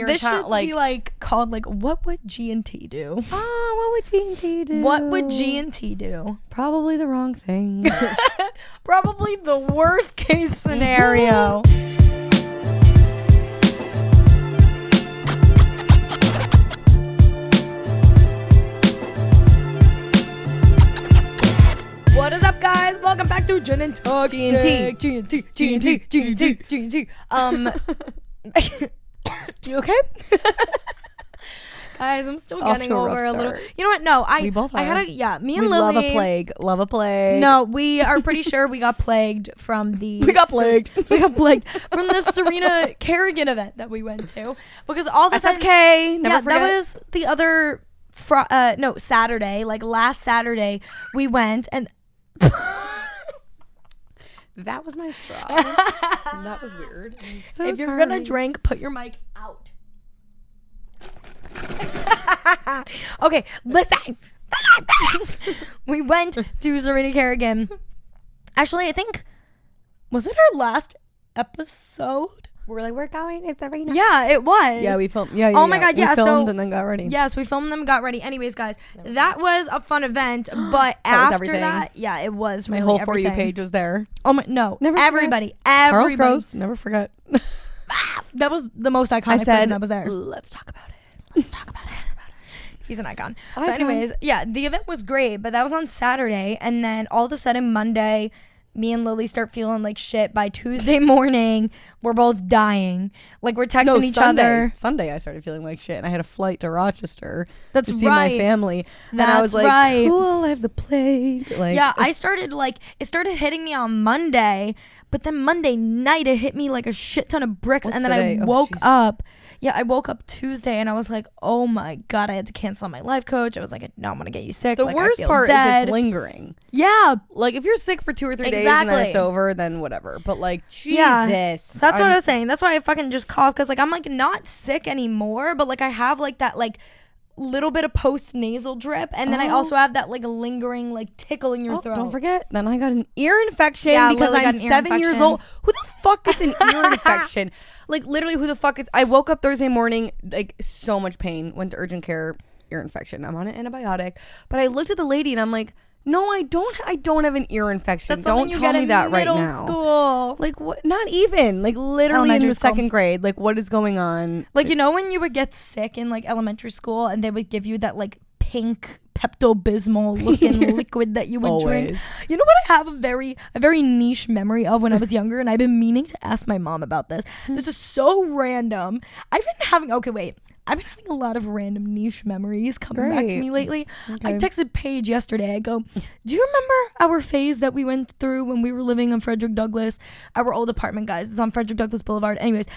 This should be like called like, what would G&T do? Oh, what would G&T do? What would G&T do? Probably the wrong thing. Probably the worst case scenario. What is up, guys? Welcome back to Gin and Talk. G&T. You okay? Guys, I'm still getting over a little. You know what? No, we both are. I had me and Lily love a plague. Love a plague. No, we are pretty sure we got plagued from the. We got plagued from the Serena Kerrigan event that we went to, because all the SFK. Never forget. That was the other. Saturday. Like last Saturday, we went and. That was my straw. That was weird. So if you're gonna drink, put your mic out. Okay, listen. We went to Serena Kerrigan. Actually, I think, was it our last episode? We're like, we're going. It's Serena. Yeah, it was. Yeah, we filmed. Oh my God, yeah. We filmed and then got ready. Yes, we filmed them, got ready. Anyways, guys, that was a fun event. But after that, yeah, it was really my whole everything. For You page was there. Oh my, no, never everybody. Charles Gross, never forget. That was the most iconic person that was there. Let's talk about it. Let's talk about it. He's an icon. But anyways, yeah, the event was great, but that was on Saturday, and then all of a sudden Monday, me and Lily start feeling like shit. By Tuesday morning, we're both dying. Like, we're texting each other. Sunday, I started feeling like shit, and I had a flight to Rochester to see right. my family. And I was like, cool, I have the plague. Like, yeah, it started hitting me on Monday, but then Monday night, it hit me like a shit ton of bricks. And then I woke up. Yeah, I woke up Tuesday and I was like, oh my God, I had to cancel on my life coach. I was like, no, I'm going to get you sick. The worst part is it's lingering. Yeah. Like, if you're sick for 2 or 3 days and then it's over, then whatever. But like, Jesus. Yeah, that's what I was saying. That's why I fucking just coughed, because like, I'm like not sick anymore, but like I have like that like little bit of post nasal drip, and then I also have that like lingering like tickle in your throat. Don't forget, then I got an ear infection because I'm 7 years old. Who the fuck gets an ear infection? Like, literally, who the fuck is? I woke up Thursday morning, like, so much pain, went to urgent care, ear infection. I'm on an antibiotic, but I looked at the lady and I'm like, no, I don't have an ear infection. Don't tell me that right now. School. Like, what? Not even. Like, literally in the second grade. Like, what is going on? Like, you know when you would get sick in like elementary school and they would give you that like pink Pepto-Bismol looking liquid that you would drink? You know what I have a very niche memory of when I was younger, and I've been meaning to ask my mom about this. This is so random. I've been having a lot of random niche memories coming back to me lately. Okay. I texted Paige yesterday. I go, do you remember our phase that we went through when we were living on Frederick Douglass? Our old apartment, guys. It's on Frederick Douglass Boulevard. Anyways,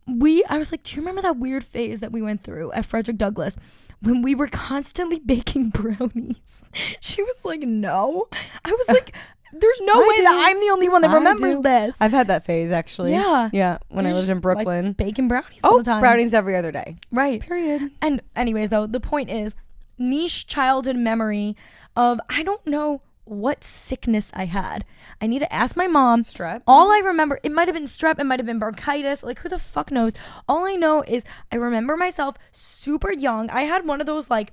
I was like, do you remember that weird phase that we went through at Frederick Douglass when we were constantly baking brownies? She was like, no. I was like, there's no way that I'm the only one that remembers this. I've had that phase, actually. Yeah. When I lived in Brooklyn. Like, baking brownies all the time. Brownies every other day. Right. Period. And anyways, though, the point is, niche childhood memory of, I don't know what sickness I had. I need to ask my mom. Strep? All I remember, it might have been strep, it might have been bronchitis. Like, who the fuck knows? All I know is I remember myself super young. I had one of those like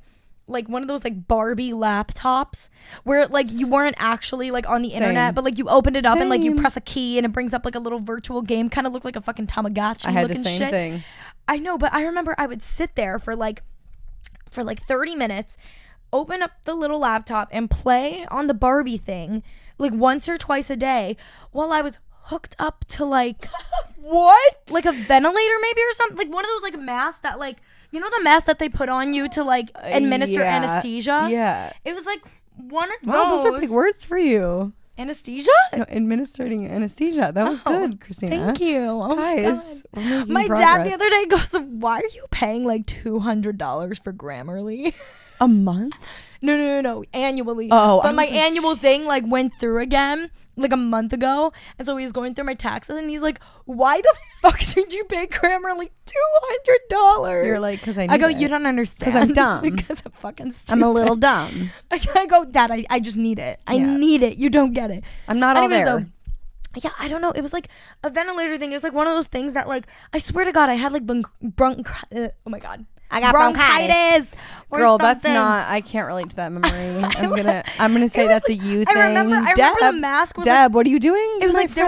Barbie laptops where like you weren't actually like on the internet, but like you opened it up and like you press a key and it brings up like a little virtual game, kind of looked like a fucking Tamagotchi. I had the same thing. I know, but I remember I would sit there for like 30 minutes, open up the little laptop and play on the Barbie thing like once or twice a day while I was hooked up to like what? Like a ventilator maybe or something, like one of those like masks that like, you know, the mask that they put on you to like administer anesthesia? Yeah. It was like one of those. Wow, those are big words for you. Anesthesia? No, administering anesthesia. That was good, Christina. Thank you. Oh guys, my dad the other day goes, why are you paying like $200 for Grammarly? A month? No. Annually. Oh, but my annual thing like went through again like a month ago, and so he was going through my taxes and he's like, why the fuck did you pay Grammarly $200? You're like, because I go, you don't understand. Because I'm dumb. Because I'm fucking stupid. I'm a little dumb. I go, Dad, I just need it. I need it. You don't get it. I'm not all there. Though, yeah, I don't know. It was like a ventilator thing. It was like one of those things that like, I swear to God, I had like oh my God. I got bronchitis. Girl, that's not, I can't relate to that memory. I'm gonna say that's like, a you thing. I remember the mask was Deb, what are you doing? It was like, there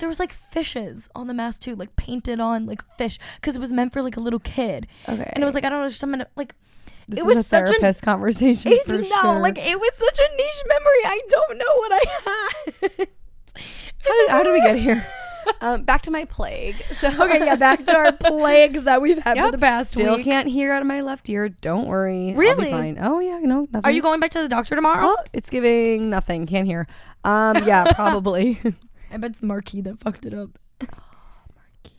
was like fishes on the mask too, like painted on like fish. Cause it was meant for like a little kid. Okay. And it was like, I don't know, someone like, this was a therapist conversation. Sure. Like it was such a niche memory. I don't know what I had. How did we get here? Back to my plague. So okay, yeah, back to our plagues that we've had for the past still week. Can't hear out of my left ear. Don't worry. Really? I'll be fine. Oh yeah, no, nothing. Are you going back to the doctor tomorrow? Oh, it's giving nothing. Can't hear. Yeah, probably. I bet it's the Marquis that fucked it up. Marquis.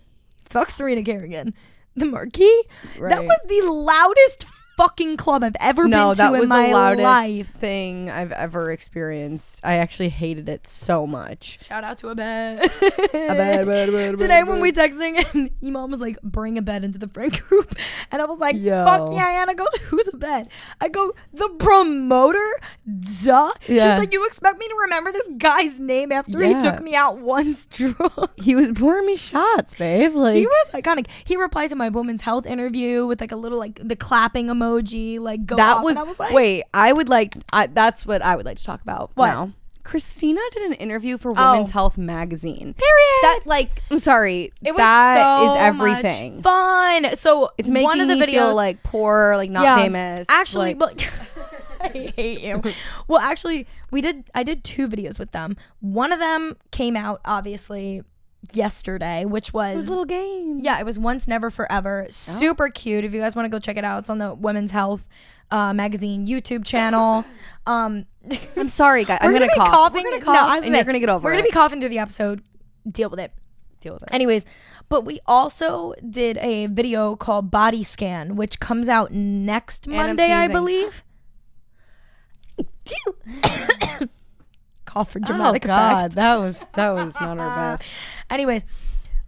Fuck Serena Kerrigan. The Marquis? Right. That was the loudest fucking club I've ever been to in my life. No, that was the loudest thing I've ever experienced. I actually hated it so much. Shout out to a bed. Today when we texting and Imam was like, bring a bed into the friend group. And I was like, fuck yeah. And I go, who's a bed? I go, the promoter? Duh. Yeah. She's like, you expect me to remember this guy's name after he took me out once drunk? He was pouring me shots, babe. Like, he was iconic. He replied to my women's health interview with like a little like the clapping emoji. Like go that off, was, and I was like, wait, that's what I would like to talk about now. Christina did an interview for Women's Health magazine. Period. That like, I'm sorry, it was that so is everything. Much fun. So it's making one of the videos feel like poor, like not famous. Actually, like, but I hate you. Well, actually, I did 2 videos with them. One of them came out obviously yesterday, which was a little game. Yeah, it was Once Never Forever. Super cute. If you guys want to go check it out, it's on the Women's Health magazine YouTube channel. I'm sorry, guys. I'm gonna cough. We're gonna cough, and you're gonna get over it. We're gonna be coughing through the episode. Deal with it. Anyways, but we also did a video called Body Scan, which comes out next Monday, I believe. Cough for dramatic effect. That was not our best. Anyways,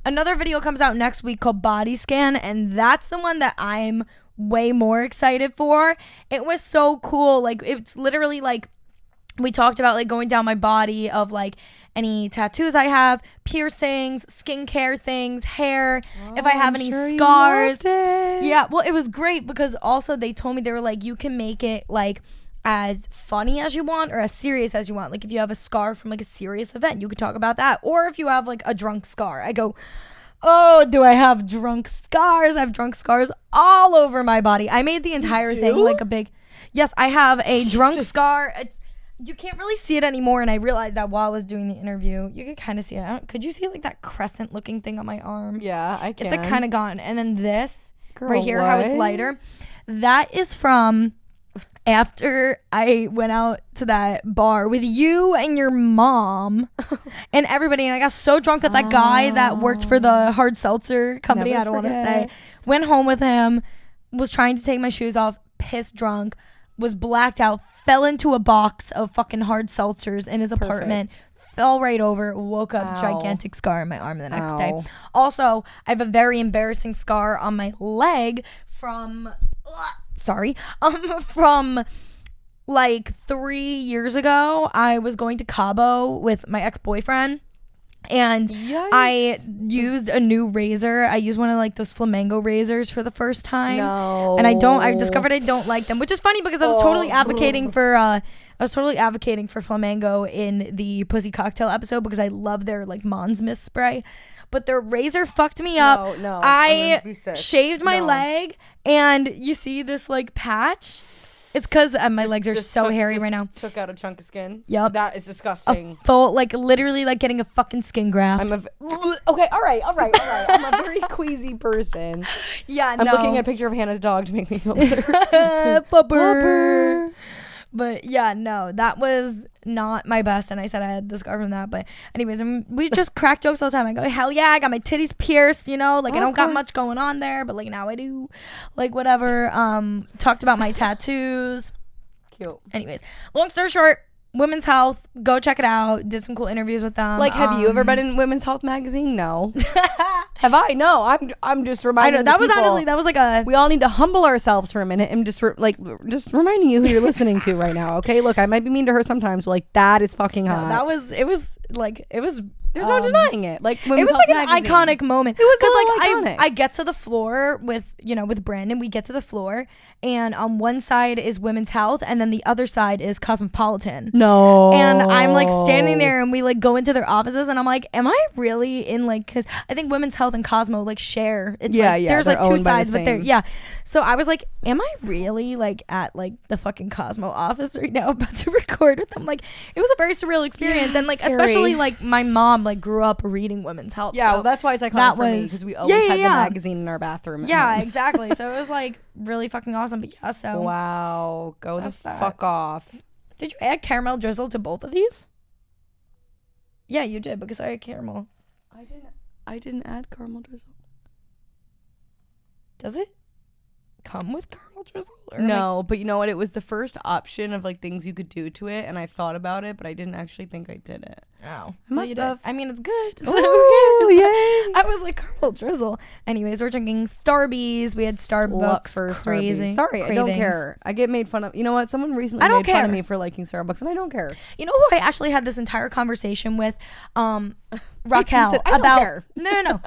another video comes out next week called Body Scan, and that's the one that I'm way more excited for. It was so cool. Like, it's literally like we talked about like going down my body of like any tattoos I have, piercings, skincare things, hair, if I have any scars. Yeah, well, it was great because also they told me, they were like, you can make it like as funny as you want or as serious as you want. Like if you have a scar from like a serious event, you could talk about that. Or if you have like a drunk scar, I go, oh, do I have drunk scars? I have drunk scars all over my body. I made the entire thing like a big, yes, I have a drunk scar. You can't really see it anymore, and I realized that while I was doing the interview. You could kind of see it. Could you see like that crescent looking thing on my arm? Yeah, I can. It's like kind of gone. And then this right here, how it's lighter, that is from after I went out to that bar with you and your mom and everybody, and I got so drunk with that guy that worked for the hard seltzer company. I don't want to say. Went home with him, was trying to take my shoes off, pissed drunk, was blacked out, fell into a box of fucking hard seltzers in his apartment, fell right over, woke up, gigantic scar on my arm the next day. Also, I have a very embarrassing scar on my leg from like 3 years ago. I was going to Cabo with my ex-boyfriend, and I used a new razor. I used one of like those Flamengo razors for the first time. And I discovered I don't like them, which is funny because I was totally advocating for Flamengo in the Pussy Cocktail episode because I love their like Mons Mist spray. But their razor fucked me up. I shaved my leg, and you see this like patch. It's because my legs are so hairy right now. Took out a chunk of skin. Yep. That is disgusting. A full, like literally like getting a fucking skin graft. Okay, all right. I'm a very queasy person. Yeah, I'm looking at a picture of Hannah's dog to make me feel better. Pupper. But yeah, no, that was not my best. And I said I had the scar from that. But anyways, we just crack jokes all the time. I go, hell yeah, I got my titties pierced, you know? Like, I don't got much going on there, but like now I do. Like, whatever. Talked about my tattoos. Cute. Anyways, long story short, Women's Health, go check it out. Did some cool interviews with them. Like, have you ever been in Women's Health magazine? No. Have I? No. I'm just reminding. I know that was honestly like a. We all need to humble ourselves for a minute and just just reminding you who you're listening to right now. Okay, look, I might be mean to her sometimes, but like that is fucking hot. No, it was There's no denying it. Like, it was like an iconic moment. It was because I get to the floor with Brandon. We get to the floor, and on one side is Women's Health, and then the other side is Cosmopolitan. No. And I'm like standing there, and we like go into their offices, and I'm like, am I really in like? Because I think Women's Health and Cosmo like share. It's there's like two sides, but they're So I was like, am I really like at like the fucking Cosmo office right now, about to record with them? Like, it was a very surreal experience, and like scary. Especially like my mom like grew up reading Women's Health. Yeah, well, that's why it's iconic for me, because we always had the magazine in our bathroom. Yeah, exactly. So it was like really fucking awesome. But yeah, so wow, go the fuck off. Did you add caramel drizzle to both of these? Yeah, you did, because I had caramel. I didn't add caramel drizzle. Does it come with caramel drizzle? No, but you know what? It was the first option of like things you could do to it, and I thought about it, but I didn't actually think I did it. Oh, I must have. I mean, it's good. So who cares? Yay! I was like, caramel drizzle. Anyways, we're drinking Starbies. We had Starbucks. For crazy. Starbies. Sorry, cravings. I don't care. I get made fun of. You know what? Someone recently made fun of me for liking Starbucks, and I don't care. You know who I actually had this entire conversation with? Raquel. Said, I don't care. No.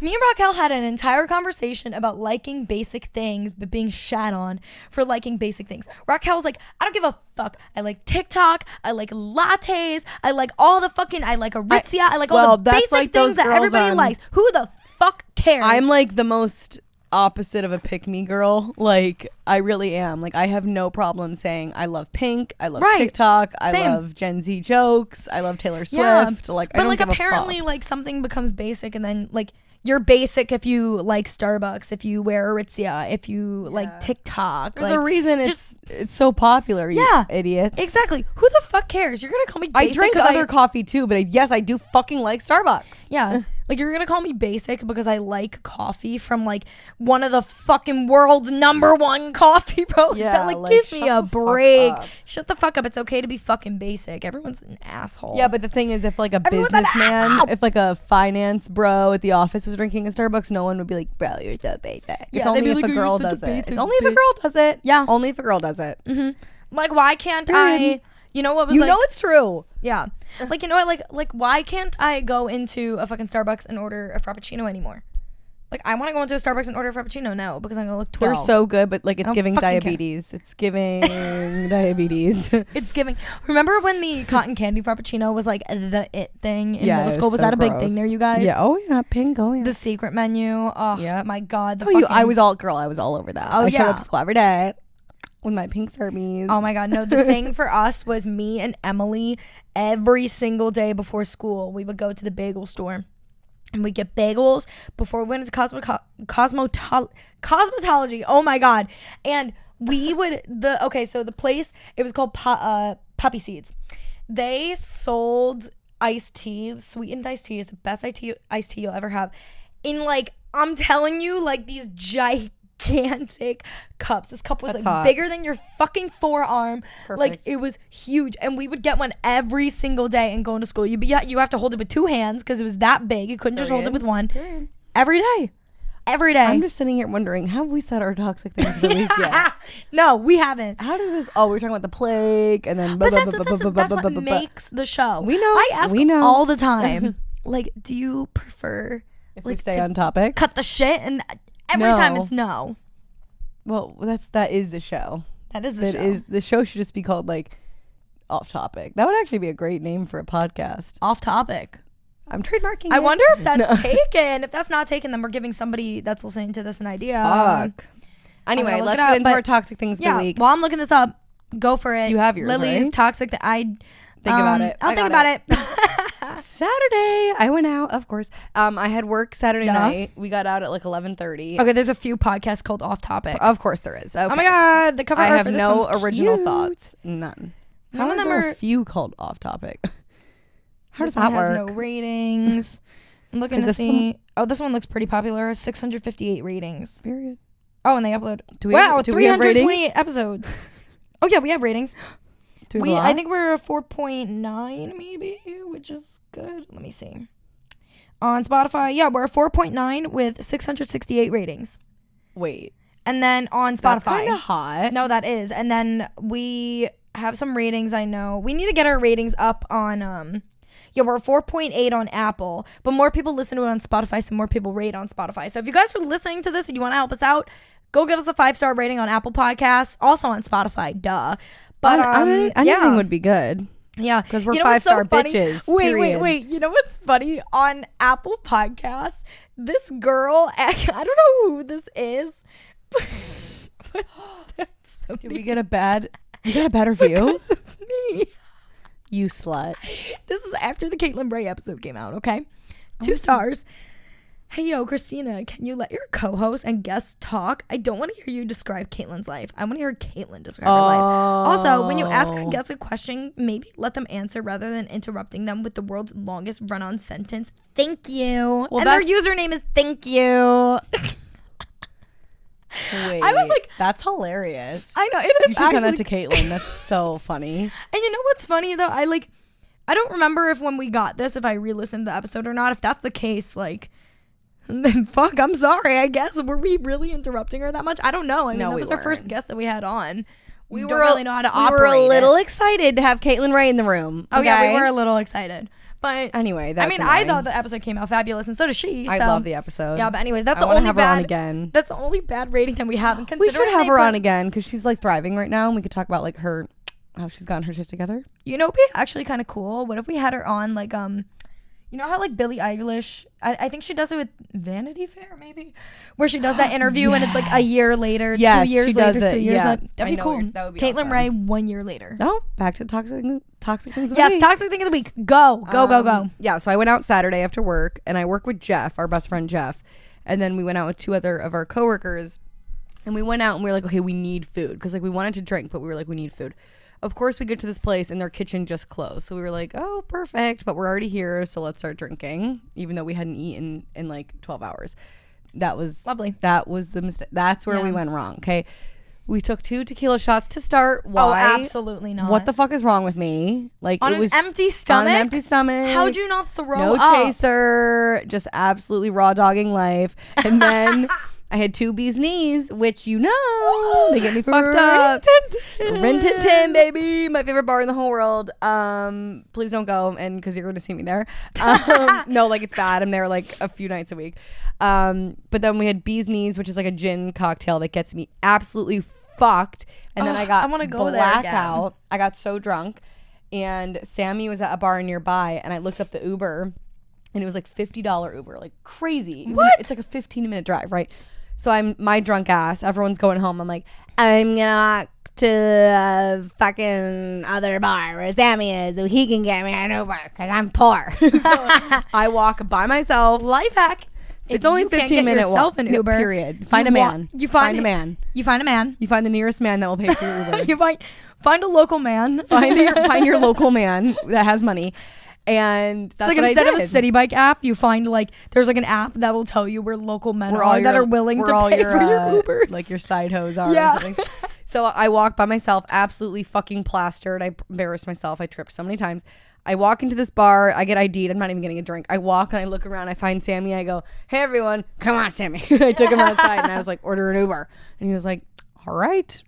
Me and Raquel had an entire conversation about liking basic things, but being shat on for liking basic things. Raquel was like, I don't give a fuck. I like TikTok. I like lattes. I like all the fucking, I like Aritzia. I like all the basic like things that everybody likes. Who the fuck cares? I'm like the most opposite of a pick-me girl. Like, I really am. Like, I have no problem saying I love Pink. I love TikTok. Same. I love Gen Z jokes. I love Taylor Swift. Like, but I don't like give apparently a fuck. Like something becomes basic, and then like you're basic if you like Starbucks, if you wear Aritzia, if you like TikTok. There's like, a reason it's so popular, you idiots. Exactly. Who the fuck cares? You're gonna call me basic? I drink other coffee too, but yes, I do fucking like Starbucks. Yeah. Like, you're gonna call me basic because I like coffee from like one of the fucking world's #1 coffee roasters. Yeah, like give me a break. Shut the fuck up. It's okay to be fucking basic. Everyone's an asshole. Yeah, but the thing is, if like a businessman, if like a finance bro at the office was drinking a Starbucks, no one would be like, bro, you're so basic. It's only if a girl does it. It's only if a girl does it. Yeah. Only if a girl does it. Mm-hmm. Like, why can't I... You know what was like... You know it's true. Yeah. Like, you know what? Like, why can't I go into a fucking Starbucks and order a Frappuccino anymore? Like, I want to go into a Starbucks and order a Frappuccino now because I'm going to look 12. They're so good, but like, it's giving diabetes. It's giving diabetes. It's giving... Remember when the cotton candy Frappuccino was like the it thing in middle school? Was so that a big gross. thing there, you guys? Yeah. Oh, yeah. Pink. Oh, yeah. The secret menu. Oh, yeah. My God. I was all over that. I showed up to school every day with my pink Starbies. Oh my God, no. The thing for us was me and Emily, every single day before school, we would go to the bagel store and we'd get bagels before we went into cosmetology. Oh my God. And we would, so the place, it was called Poppy Seeds. They sold iced tea, sweetened iced tea is the best iced tea you'll ever have. In like, I'm telling you, like these gigantic cups. This cup was like hot. Bigger than your fucking forearm. Perfect. Like, it was huge, and we would get one every single day and go into school. You have to hold it with two hands because it was that big. You couldn't just hold it with one. Every day. I'm just sitting here wondering, have we said our toxic things of the week yet? No, we haven't. How did this? Oh, we're talking about the plague, and then but that's what makes the show. We know. I ask all the time, like, do you prefer if we stay on topic, cut the shit, and every time it's no. Well, that is the show. That is the show. The show should just be called like Off Topic. That would actually be a great name for a podcast. Off Topic. I'm trademarking. I wonder if that's taken. If that's not taken, then we're giving somebody that's listening to this an idea. Fuck. Anyway, let's get into our toxic things of the week. While I'm looking this up, go for it. You have yours, Lily's right? toxic that I think about it. I'll think about it. Saturday, I went out, of course. I had work Saturday night. We got out at like 11:30. Okay, there's a few podcasts called Off Topic. Of course there is. Okay. Oh my God, the cover I art have for this no one's original cute. thoughts. None. None How of is them there are a few called Off Topic? How does this one that has work? no ratings. I'm looking to see. This one looks pretty popular. 658 ratings. Period. Oh, and they upload. Do we have 328 episodes. Oh yeah, we have ratings. I think we're a 4.9 maybe, which is good. Let me see. On Spotify, yeah, we're a 4.9 with 668 ratings. Wait. And then on Spotify. That's kind of hot. No, that is. And then we have some ratings, I know. We need to get our ratings up on Yeah, we're 4.8 on Apple, but more people listen to it on Spotify, so more people rate on Spotify. So if you guys are listening to this and you want to help us out, go give us a 5-star rating on Apple Podcasts, also on Spotify, duh. But anything would be good. Yeah, because we're 5-star bitches. Wait. You know what's funny? On Apple Podcasts, this girl, I don't know who this is. Did we get a bad review? Because of me. You slut. This is after the Caitlin Bray episode came out, okay? 2 stars. Hey, yo, Christina, can you let your co-host and guest talk? I don't want to hear you describe Caitlin's life. I want to hear Caitlin describe her life. Also, when you ask a guest a question, maybe let them answer rather than interrupting them with the world's longest run-on sentence. Thank you. Well, and their username is thank you. Wait, I was like, that's hilarious. I know. It is. You should send that to Caitlin. That's so funny. And you know what's funny, though? I don't remember if when we got this, if I re-listened to the episode or not. If that's the case, then fuck, I'm sorry, I guess. Were we really interrupting her that much? I don't know. I mean, that was our first guest that we had on. We don't really know how to operate. We were a little excited to have Caitlin Ray in the room. Oh, yeah, we were a little excited. But anyway, I thought the episode came out fabulous, and so does she. I love the episode. Yeah, but anyways, that's the only bad. Again. That's the only bad rating that we haven't considered. We should have her on again because she's thriving right now, and we could talk about how she's gotten her shit together. You know, it'd be actually kind of cool. What if we had her on you know how Billie Eilish, I think she does it with Vanity Fair, maybe, where she does that interview and it's a year later, 2 years later, 3 years later. That'd be cool. That would be Caitlin awesome. Ray 1 year later. Oh, back to toxic things of the week. Yes, toxic thing of the week. Go. Yeah, so I went out Saturday after work and I work with Jeff, our best friend Jeff, and then we went out with 2 other of our coworkers, and we went out and we were like, okay, we need food because we wanted to drink, but we were like, we need food. Of course, we get to this place and their kitchen just closed. So we were like, oh, perfect. But we're already here. So let's start drinking, even though we hadn't eaten in 12 hours. That was lovely. That was the mistake. That's where we went wrong. Okay. We took 2 tequila shots to start. Why? Oh, absolutely not. What the fuck is wrong with me? On an empty stomach? On an empty stomach. How'd you not throw up? No chaser. Just absolutely raw dogging life. And then I had 2 bees knees, which they get me fucked up. Rin-tin-tin, baby. My favorite bar in the whole world. Please don't go, and because you're going to see me there. No, it's bad. I'm there a few nights a week. But then we had bees knees, which is a gin cocktail that gets me absolutely fucked. And then I want to go blackout. I got so drunk, and Sammy was at a bar nearby, and I looked up the Uber, and it was $50 Uber, crazy. What? It's a 15-minute drive, right? So I'm my drunk ass. Everyone's going home. I'm like, I'm gonna walk to a fucking other bar where Sammy is so he can get me an Uber because I'm poor. So I walk by myself. Life hack. It's only 15-minute walk. An Uber. Period. Find a man. You find a man. You find a man. You find the nearest man that will pay for your Uber. You find a local man. Find your local man that has money. And that's what instead I did. of a city bike app, you find there's an app that will tell you where local men that are willing to pay for your Ubers. Your side hoes are. Yeah. Or something. So I walk by myself, absolutely fucking plastered. I embarrassed myself. I tripped so many times. I walk into this bar. I get ID'd. I'm not even getting a drink. I walk and I look around. I find Sammy. I go, hey, everyone. Come on, Sammy. I took him outside and I was like, order an Uber. And he was like, all right.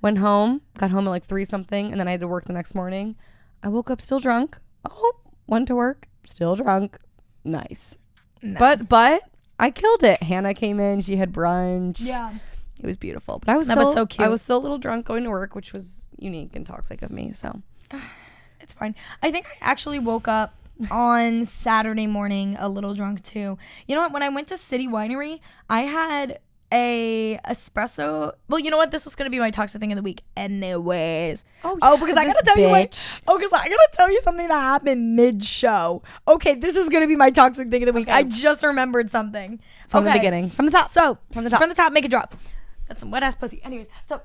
Went home. Got home at 3 something. And then I had to work the next morning. I woke up still drunk. Oh. Went to work, still drunk. Nice. No. But I killed it. Hannah came in. She had brunch. Yeah. It was beautiful. But was so cute. I was still a little drunk going to work, which was unique and toxic of me. So it's fine. I think I actually woke up on Saturday morning a little drunk too. You know what? When I went to City Winery, I had a espresso. Well, you know what? This was gonna be my toxic thing of the week, anyways. Because I gotta tell you, because I gotta tell you something that happened mid-show. Okay, this is gonna be my toxic thing of the week. Okay. I just remembered something from the beginning, from the top. So from the top, make it drop. That's some wet ass pussy. Anyways, so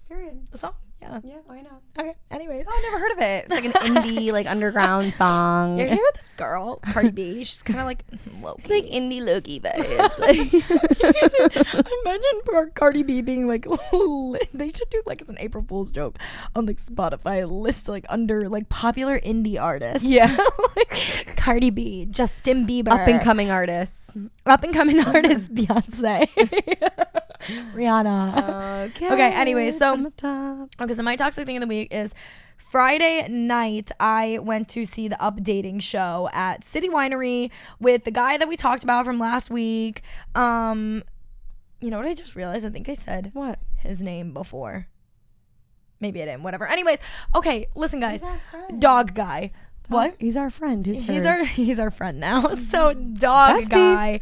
period. The song. Yeah, I know. Okay. Anyways, I've never heard of it. It's an indie, underground song. You're here with this girl, Cardi B. She's kind of low-key. It's indie Loki vibes. Imagine poor Cardi B being they should do it's an April Fool's joke on Spotify list under popular indie artists. Yeah. Cardi B, Justin Bieber, up and coming artists, Beyonce. Rihanna. Okay. Anyway, so my toxic thing of the week is Friday night, I went to see the updating show at City Winery with the guy that we talked about from last week. You know what I just realized? I think I said what his name before. Maybe I didn't. Whatever. Anyways, okay. Listen, guys. Dog guy. What? He's our friend. He's our friend now. So dog Bestie.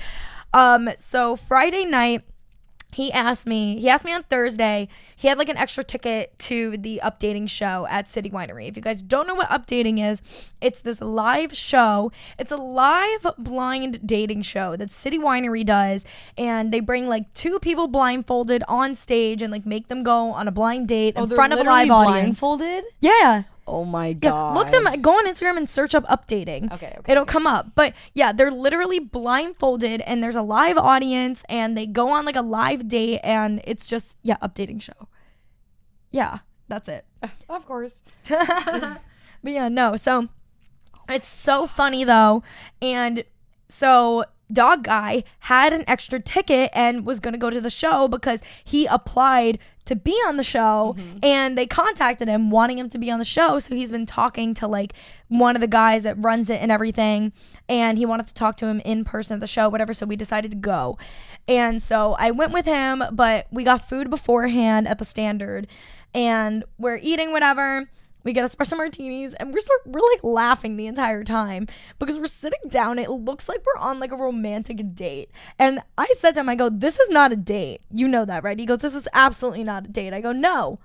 guy. So Friday night, he asked me on Thursday, he had like an extra ticket to the updating show at City Winery. If you guys don't know what updating is, it's this live show. It's a live blind dating show that City Winery does. And they bring like 2 people blindfolded on stage and like make them go on a blind date in front of a live audience. Blindfolded? Yeah. Oh my god. Yeah, look them. Go on Instagram and search up updating. Okay. It'll come up. But yeah, they're literally blindfolded and there's a live audience and they go on like a live date and it's just updating show. Yeah, that's it. Of course. But yeah, no. So it's so funny though. And so dog guy had an extra ticket and was going to go to the show because he applied to be on the show and they contacted him wanting him to be on the show. So he's been talking to like one of the guys that runs it and everything. And he wanted to talk to him in person at the show, whatever. So we decided to go. And so I went with him, but we got food beforehand at the Standard and we're eating whatever. We get espresso martinis and we're like laughing the entire time because we're sitting down. It looks like we're on like a romantic date. And I said to him, I go, this is not a date. You know that, right? He goes, this is absolutely not a date. I go, no,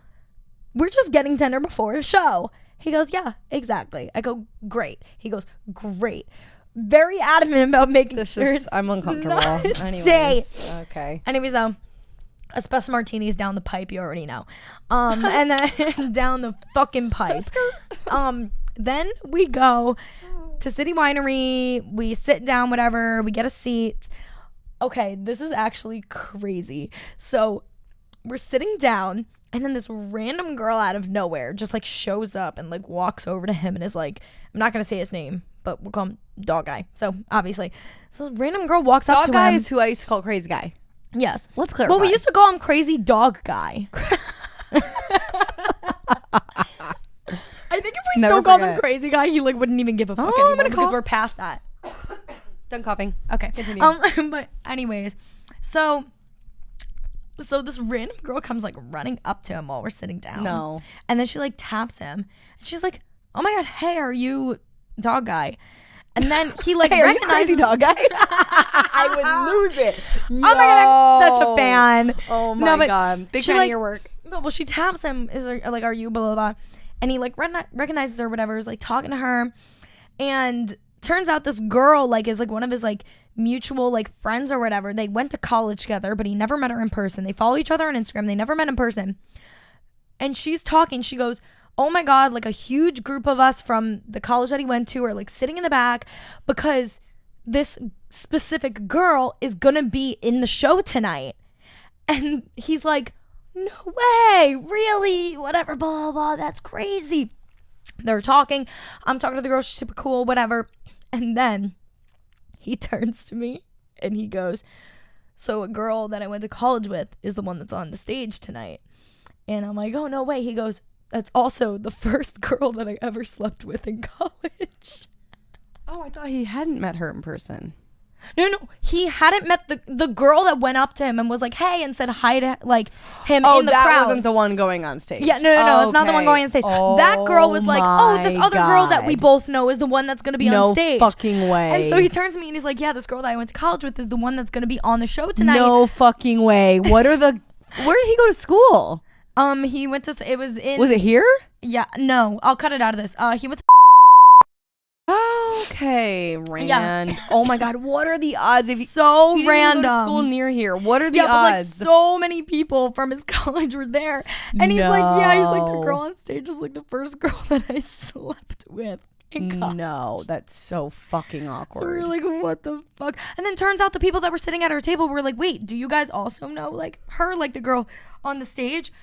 we're just getting dinner before a show. He goes, yeah, exactly. I go, great. He goes, great. Very adamant about making sure I'm uncomfortable. Anyways. Okay. Anyways, though. Espresso martinis down the pipe, you already know. And then down the fucking pipe. Then we go to City Winery. We sit down, whatever. We get a seat. Okay, this is actually crazy. So we're sitting down, and then this random girl out of nowhere just like shows up and like walks over to him and is like, I'm not gonna say his name, but we'll call him Dog Guy. So obviously, so this random girl walks up to him. Dog Guy is who I used to call Crazy Guy. Yes. Let's clarify. Well, we used to call him Crazy Dog Guy. I think if we still called him Crazy Guy, he like wouldn't even give a fuck anymore because we're past that. Done coughing. Okay. Continue. But anyways, so this random girl comes like running up to him while we're sitting down. No. And then she like taps him. And she's like, oh my God, hey, are you Dog Guy? And then he like hey, recognizes Crazy Dog Guy. I would lose it. Yo. Oh my God, I'm such a fan. Oh my God. Big fan of your work. No, well, she taps him. Is there, like, are you blah, blah, blah. And he like recognizes her or whatever, is like talking to her. And turns out this girl like is like one of his like mutual like friends or whatever. They went to college together, but he never met her in person. They follow each other on Instagram. They never met in person. And she's talking. She goes, oh my God, like a huge group of us from the college that he went to are like sitting in the back because this specific girl is gonna be in the show tonight. And he's like, no way, really? Whatever, blah, blah, blah, that's crazy. They're talking. I'm talking to the girl, she's super cool, whatever. And then he turns to me and he goes, so a girl that I went to college with is the one that's on the stage tonight. And I'm like, oh, no way. He goes, that's also the first girl that I ever slept with in college. Oh, I thought he hadn't met her in person. No, he hadn't met the girl that went up to him and was like, hey, and said hi to like him in the crowd. Oh, that wasn't the one going on stage. Yeah, no, it's not the one going on stage. That girl was like, oh, this other girl that we both know is the one that's going to be on stage. No fucking way. And so he turns to me and he's like, yeah, this girl that I went to college with is the one that's going to be on the show tonight. No fucking way. Where did he go to school? He went to, it was in. Was it here? Yeah, no, I'll cut it out of this. He went to. Okay, Rand. Yeah. Oh my God, what are the odds? If so he random. Go to school near here. What are the odds? But like so many people from his college were there, and he's like, the girl on stage is like the first girl that I slept with in college. No, that's so fucking awkward. So we were like, what the fuck? And then turns out the people that were sitting at our table were like, wait, do you guys also know like her, like the girl on the stage?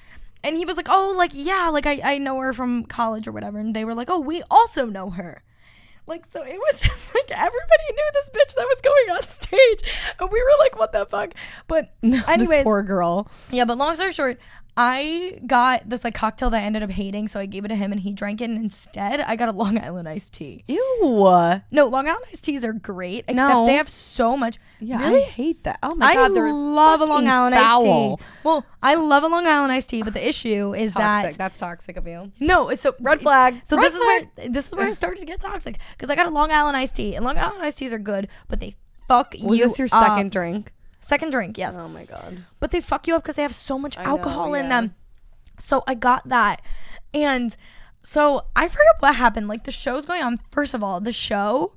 And he was like, oh, like yeah, like I know her from college or whatever. And they were like, oh, we also know her. Like, so it was just like everybody knew this bitch that was going on stage. And we were like, what the fuck? But anyways. This poor girl. Yeah, but long story short, I got this like cocktail that I ended up hating, so I gave it to him and he drank it, and instead I got a Long Island iced tea. Ew. No, Long Island iced teas are great, except they have so much. Yeah, really? I hate that. Oh my God, I love a Long Island iced tea. Well, I love a Long Island iced tea, but the issue is that's toxic of you. No, so red flag. So this is where it started to get toxic, because I got a Long Island iced tea, and Long Island iced teas are good, but they fuck you up. Was this your second drink? Second drink, yes. Oh my God. But they fuck you up because they have so much alcohol in them. So I got that. And so I forget what happened. Like, the show's going on. First of all, the show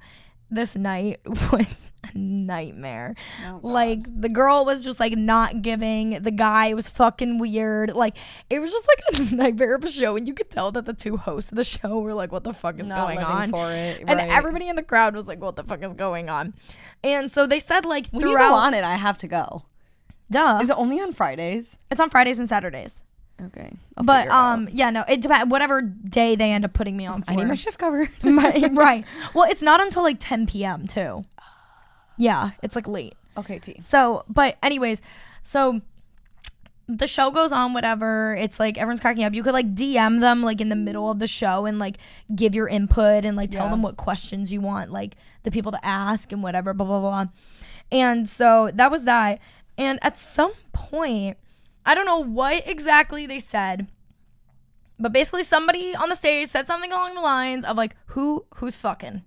this night was a nightmare. Like, the girl was just like not giving. The guy was fucking weird. Like, it was just like a nightmare of a show, and you could tell that the two hosts of the show were like, what the fuck is going on? For it, and everybody in the crowd was like, what the fuck is going on? And so they said, like, when you go on it, I have to go. Duh. Is it only on Fridays? It's on Fridays and Saturdays. Okay. But yeah, no, it depends. Whatever day they end up putting me on for. I need my shift covered. Right. Well, it's not until like 10 p.m. too. Yeah, it's like late. Okay, T. So, but anyways, so the show goes on, whatever. It's like everyone's cracking up. You could like DM them like in the middle of the show and like give your input and like tell them what questions you want like the people to ask and whatever, blah, blah, blah. And so that was that. And at some point, I don't know what exactly they said, but basically somebody on the stage said something along the lines of like, who's fucking?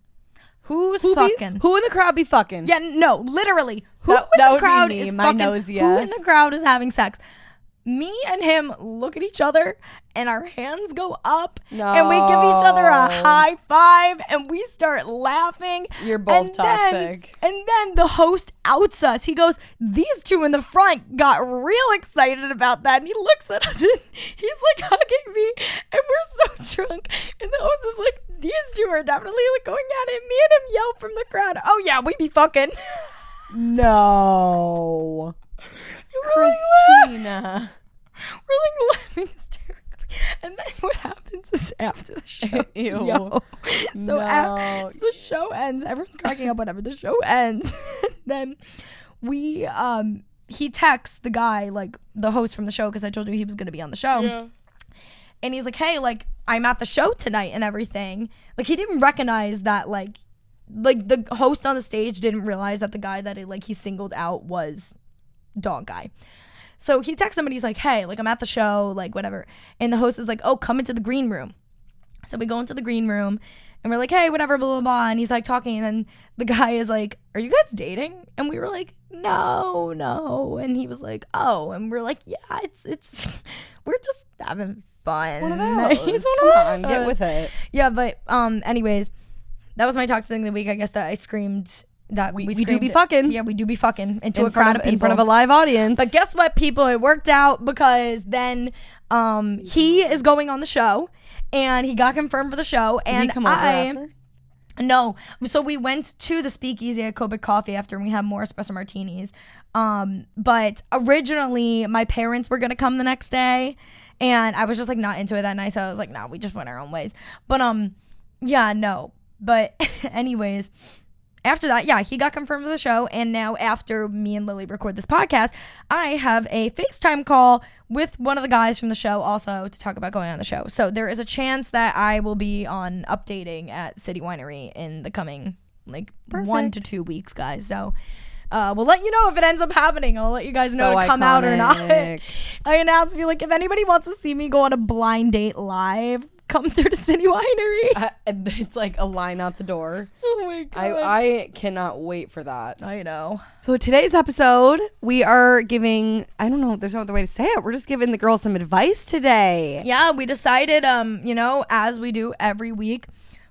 Who's fucking? Who in the crowd be fucking? Yeah, no, literally. Who in the crowd is fucking? Who in the crowd is having sex? Me and him look at each other and our hands go up and we give each other a high five and we start laughing. You're both toxic. And then the host outs us. He goes, these two in the front got real excited about that. And he looks at us and he's like hugging me and we're so drunk. And the host is like, these two are definitely like going at it. Me and him yell from the crowd, oh yeah, we be fucking. No. Christina. We're like laughing hysterically. And then what happens is after the show. Ew. So after the show ends, everyone's cracking up, whatever. The show ends. Then he texts the guy, like the host from the show, because I told you he was going to be on the show. Yeah. And he's like, hey, like, I'm at the show tonight and everything. Like, he didn't recognize that, like the host on the stage didn't realize that the guy that he singled out was dog guy. So he texts somebody, he's like, hey, like, I'm at the show, like, whatever. And the host is like, oh, come into the green room. So we go into the green room and we're like, hey, whatever, blah, blah, blah. And he's like talking, and then the guy is like, are you guys dating? And we were like, no. And he was like, oh. And we're like, yeah, it's we're just having fun. It's one of those. Come on, get with it. Yeah, but anyways, that was my toxic thing of the week. I guess that I screamed that we do be fucking. Yeah, we do be fucking into a crowd of people. In front of a live audience. But guess what, people? It worked out because then he is going on the show and he got confirmed for the show. Did he come over after? No. So we went to the Speakeasy at Copic Coffee after, and we had more espresso martinis. But originally my parents were going to come the next day and I was just like not into it that night. So I was like, nah, we just went our own ways. But yeah, no. But anyways, after that, yeah, he got confirmed for the show. And now after me and Lily record this podcast, I have a FaceTime call with one of the guys from the show also to talk about going on the show. So there is a chance that I will be on updating at City Winery in the coming 1 to 2 weeks, guys. So we'll let you know if it ends up happening. I'll let you guys know to come out or not. I announced, if anybody wants to see me go on a blind date live, come through to City Winery. It's like a line out the door. Oh my God. I cannot wait for that. I know. So today's episode, we are giving, I don't know, there's no other way to say it. We're just giving the girls some advice today. Yeah, we decided, as we do every week,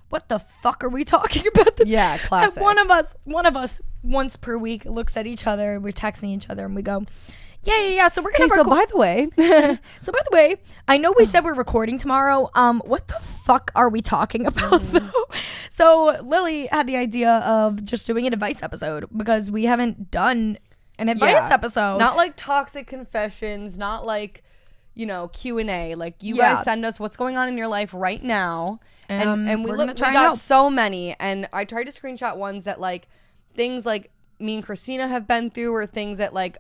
what the fuck are we talking about this? Yeah, classic. And one of us once per week looks at each other, we're texting each other and we go, yeah. So we're gonna. So by the way, I know we said we're recording tomorrow. What the fuck are we talking about though? So Lily had the idea of just doing an advice episode because we haven't done an advice episode. Not like toxic confessions, not like, Q&A. Like you guys send us what's going on in your life right now, and we got so many, and I tried to screenshot ones that like things like me and Christina have been through, or things that like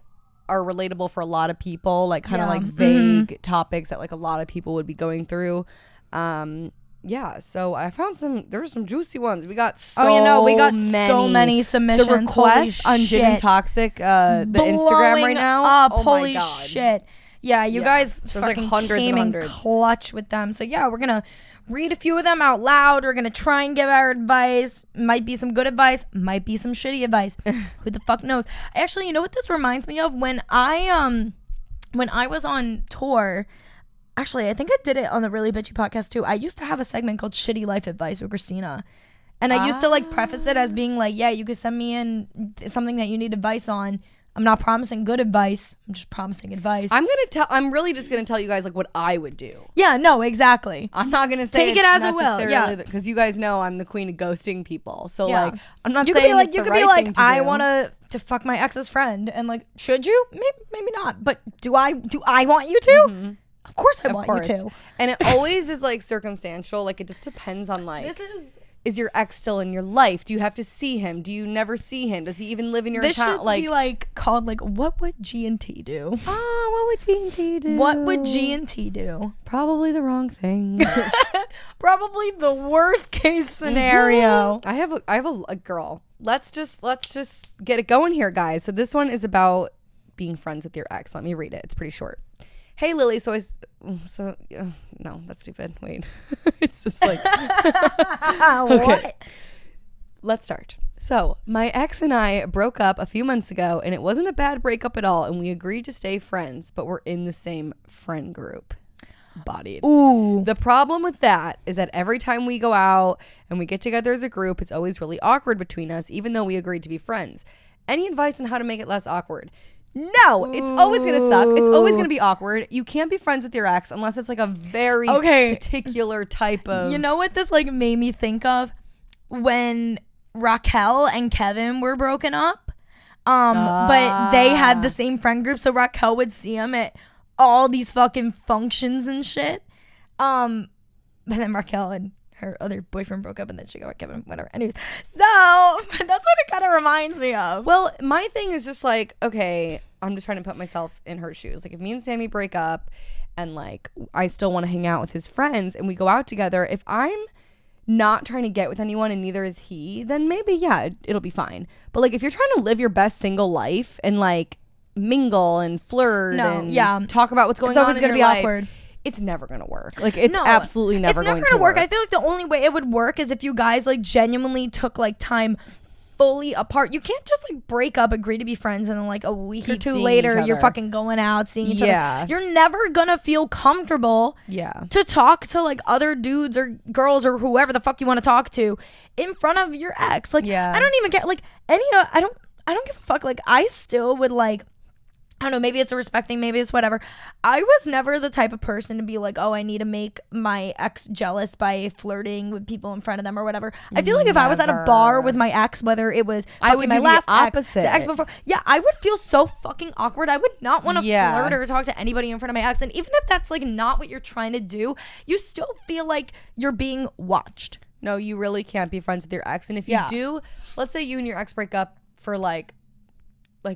are relatable for a lot of people, like kind of like vague topics that like a lot of people would be going through. Yeah, so I found there were some juicy ones. We got so many submissions. The requests on Gin and Toxic, the Instagram right now. Up. Holy shit. Yeah, you guys fucking came in clutch with them. So yeah, we're going to read a few of them out loud. We're going to try and give our advice. Might be some good advice. Might be some shitty advice. Who the fuck knows? Actually, you know what this reminds me of? When I was on tour... Actually, I think I did it on the Really Bitchy podcast too. I used to have a segment called Shitty Life Advice with Christina. And I used to like preface it as being like, yeah, you could send me in something that you need advice on. I'm not promising good advice. I'm just promising advice. I'm really just gonna tell you guys like what I would do. Yeah, no, exactly. I'm not gonna say take it as it will. Yeah, because you guys know I'm the queen of ghosting people. So like, I'm not saying you could be like, I want to fuck my ex's friend, and like, should you? Maybe not. But do I want you to? Mm-hmm. Of course I want you to. And it always is like circumstantial. Like it just depends on like, is your ex still in your life? Do you have to see him? Do you never see him? Does he even live in your town? This should be like called like, what would G&T do? What would G&T do? What would G&T do? Probably the wrong thing. Probably the worst case scenario. Mm-hmm. I have a girl. Let's just get it going here, guys. So this one is about being friends with your ex. Let me read it. It's pretty short. Hey Lily, no, that's stupid. Wait. It's just like okay. What? Let's start. So, my ex and I broke up a few months ago, and it wasn't a bad breakup at all, and we agreed to stay friends, but we're in the same friend group. Bodied. Ooh. The problem with that is that every time we go out and we get together as a group, it's always really awkward between us, even though we agreed to be friends. Any advice on how to make it less awkward? No, it's always going to suck. It's always going to be awkward. You can't be friends with your ex unless it's like a very particular type of... You know what this like made me think of? When Raquel and Kevin were broken up. But they had the same friend group, so Raquel would see him at all these fucking functions and shit. But then Raquel and her other boyfriend broke up, and then she got with Kevin, whatever. Anyways, so that's what it kind of reminds me of. Well, my thing is just like, okay, I'm just trying to put myself in her shoes. Like, if me and Sammy break up and like I still want to hang out with his friends and we go out together, if I'm not trying to get with anyone and neither is he, then maybe, yeah, it'll be fine. But like, if you're trying to live your best single life and like mingle and flirt and talk about what's going on in your life, it's always going to be awkward. It's never going to work. Like, it's absolutely never going to work. I feel like the only way it would work is if you guys, like, genuinely took, like, time fully apart. You can't just, like, break up, agree to be friends, and then, like, a week or two later, you're fucking going out, seeing each other. You're never going to feel comfortable to talk to, like, other dudes or girls or whoever the fuck you want to talk to in front of your ex. Like, I don't even care. Like, I don't give a fuck. Like, I still would, like, I don't know, maybe it's a respect thing, maybe it's whatever. I was never the type of person to be like, oh, I need to make my ex jealous by flirting with people in front of them or whatever. I feel like if I was at a bar with my ex, whether it was I would my do last the opposite. The ex before, I would feel so fucking awkward. I would not want to flirt or talk to anybody in front of my ex. And even if that's like not what you're trying to do, you still feel like you're being watched. No, you really can't be friends with your ex. And if you do, let's say you and your ex break up for like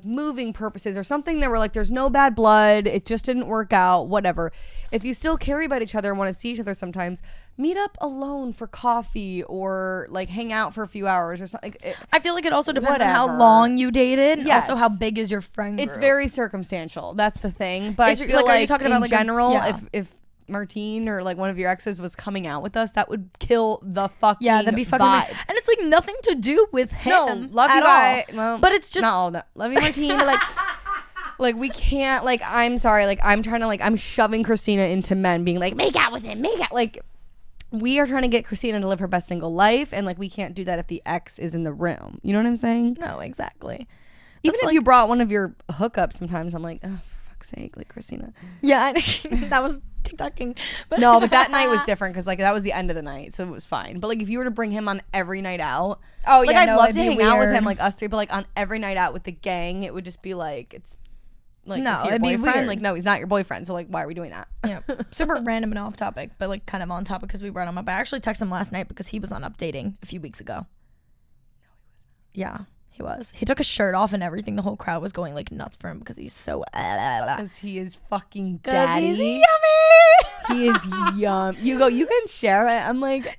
moving purposes or something that were like, there's no bad blood, it just didn't work out, whatever. If you still care about each other and want to see each other sometimes, meet up alone for coffee or like hang out for a few hours or something. I feel like it also depends on how long you dated. Yes. Also how big is your friend group. It's very circumstantial. That's the thing. But I feel like, are you talking about, like, general, if Martine or like one of your exes was coming out with us, that would kill the fucking that'd be fucking vibe. And it's like nothing to do with him. No, love you guys. Well, but it's just not all that. Love you, Martine. But like we can't. Like, I'm sorry. Like, I'm trying to, like, I'm shoving Christina into men, being like, make out with him, make out. Like, we are trying to get Christina to live her best single life, and like we can't do that if the ex is in the room. You know what I'm saying? No, exactly. Even if you brought one of your hookups, sometimes I'm like, oh, for fuck's sake, like, Christina. Yeah, that was TikToking. But no, but that night was different because like that was the end of the night, so it was fine. But like if you were to bring him on every night out, like I'd love to hang out with him, like us three, but like on every night out with the gang, it would just be like, it's like, no, is he your boyfriend? Like, no, he's not your boyfriend. So like, why are we doing that? Yeah, super random and off topic, but like kind of on topic because we brought him up. I actually texted him last night because he was on updating a few weeks ago. No, he was not. Yeah. He was. He took his shirt off and everything. The whole crowd was going like nuts for him because he's so. Because he is fucking daddy. He's yummy. He is yum. You go. You can share it. I'm like,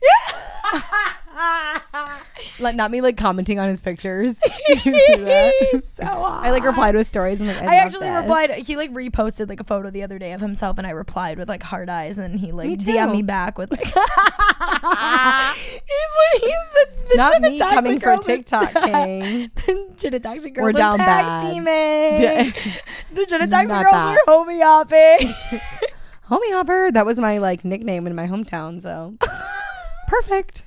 like not me like commenting on his pictures. You see that? He's so hot. I like replied with stories. And like, I actually replied. He like reposted like a photo the other day of himself, and I replied with like heart eyes, and he like DM'd me back with like. He's the not me coming for TikTok king. The Taxi girls we're down tag bad. Teaming. The Taxi Not girls that. are homie hopping. Homie hopper. That was my like nickname in my hometown. So perfect.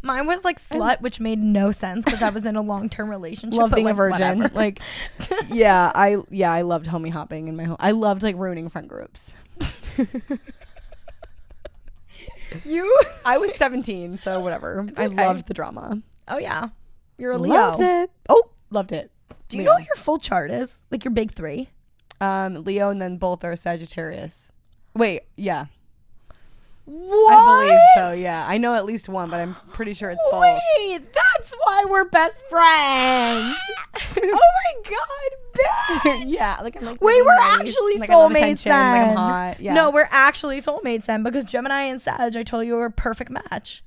Mine was like slut, which made no sense because I was in a long-term relationship. Love being like, a virgin. Whatever. Like, I loved homie hopping in my home. I loved like ruining friend groups. I was 17, so whatever. Okay. I loved the drama. Oh yeah, you're a Leo. Loved it. Oh, loved it. Do you know what your full chart is? Like your big three? Leo, and then both are Sagittarius. Wait, yeah. What? I believe so, yeah. I know at least one, but I'm pretty sure it's both. Wait, that's why we're best friends. Oh my god, bitch. Yeah, like I'm like. Wait, we're nice. actually Like, I love soulmates attention, then. Like I'm hot. Yeah. No, we're actually soulmates then because Gemini and Sag, I told you, were a perfect match.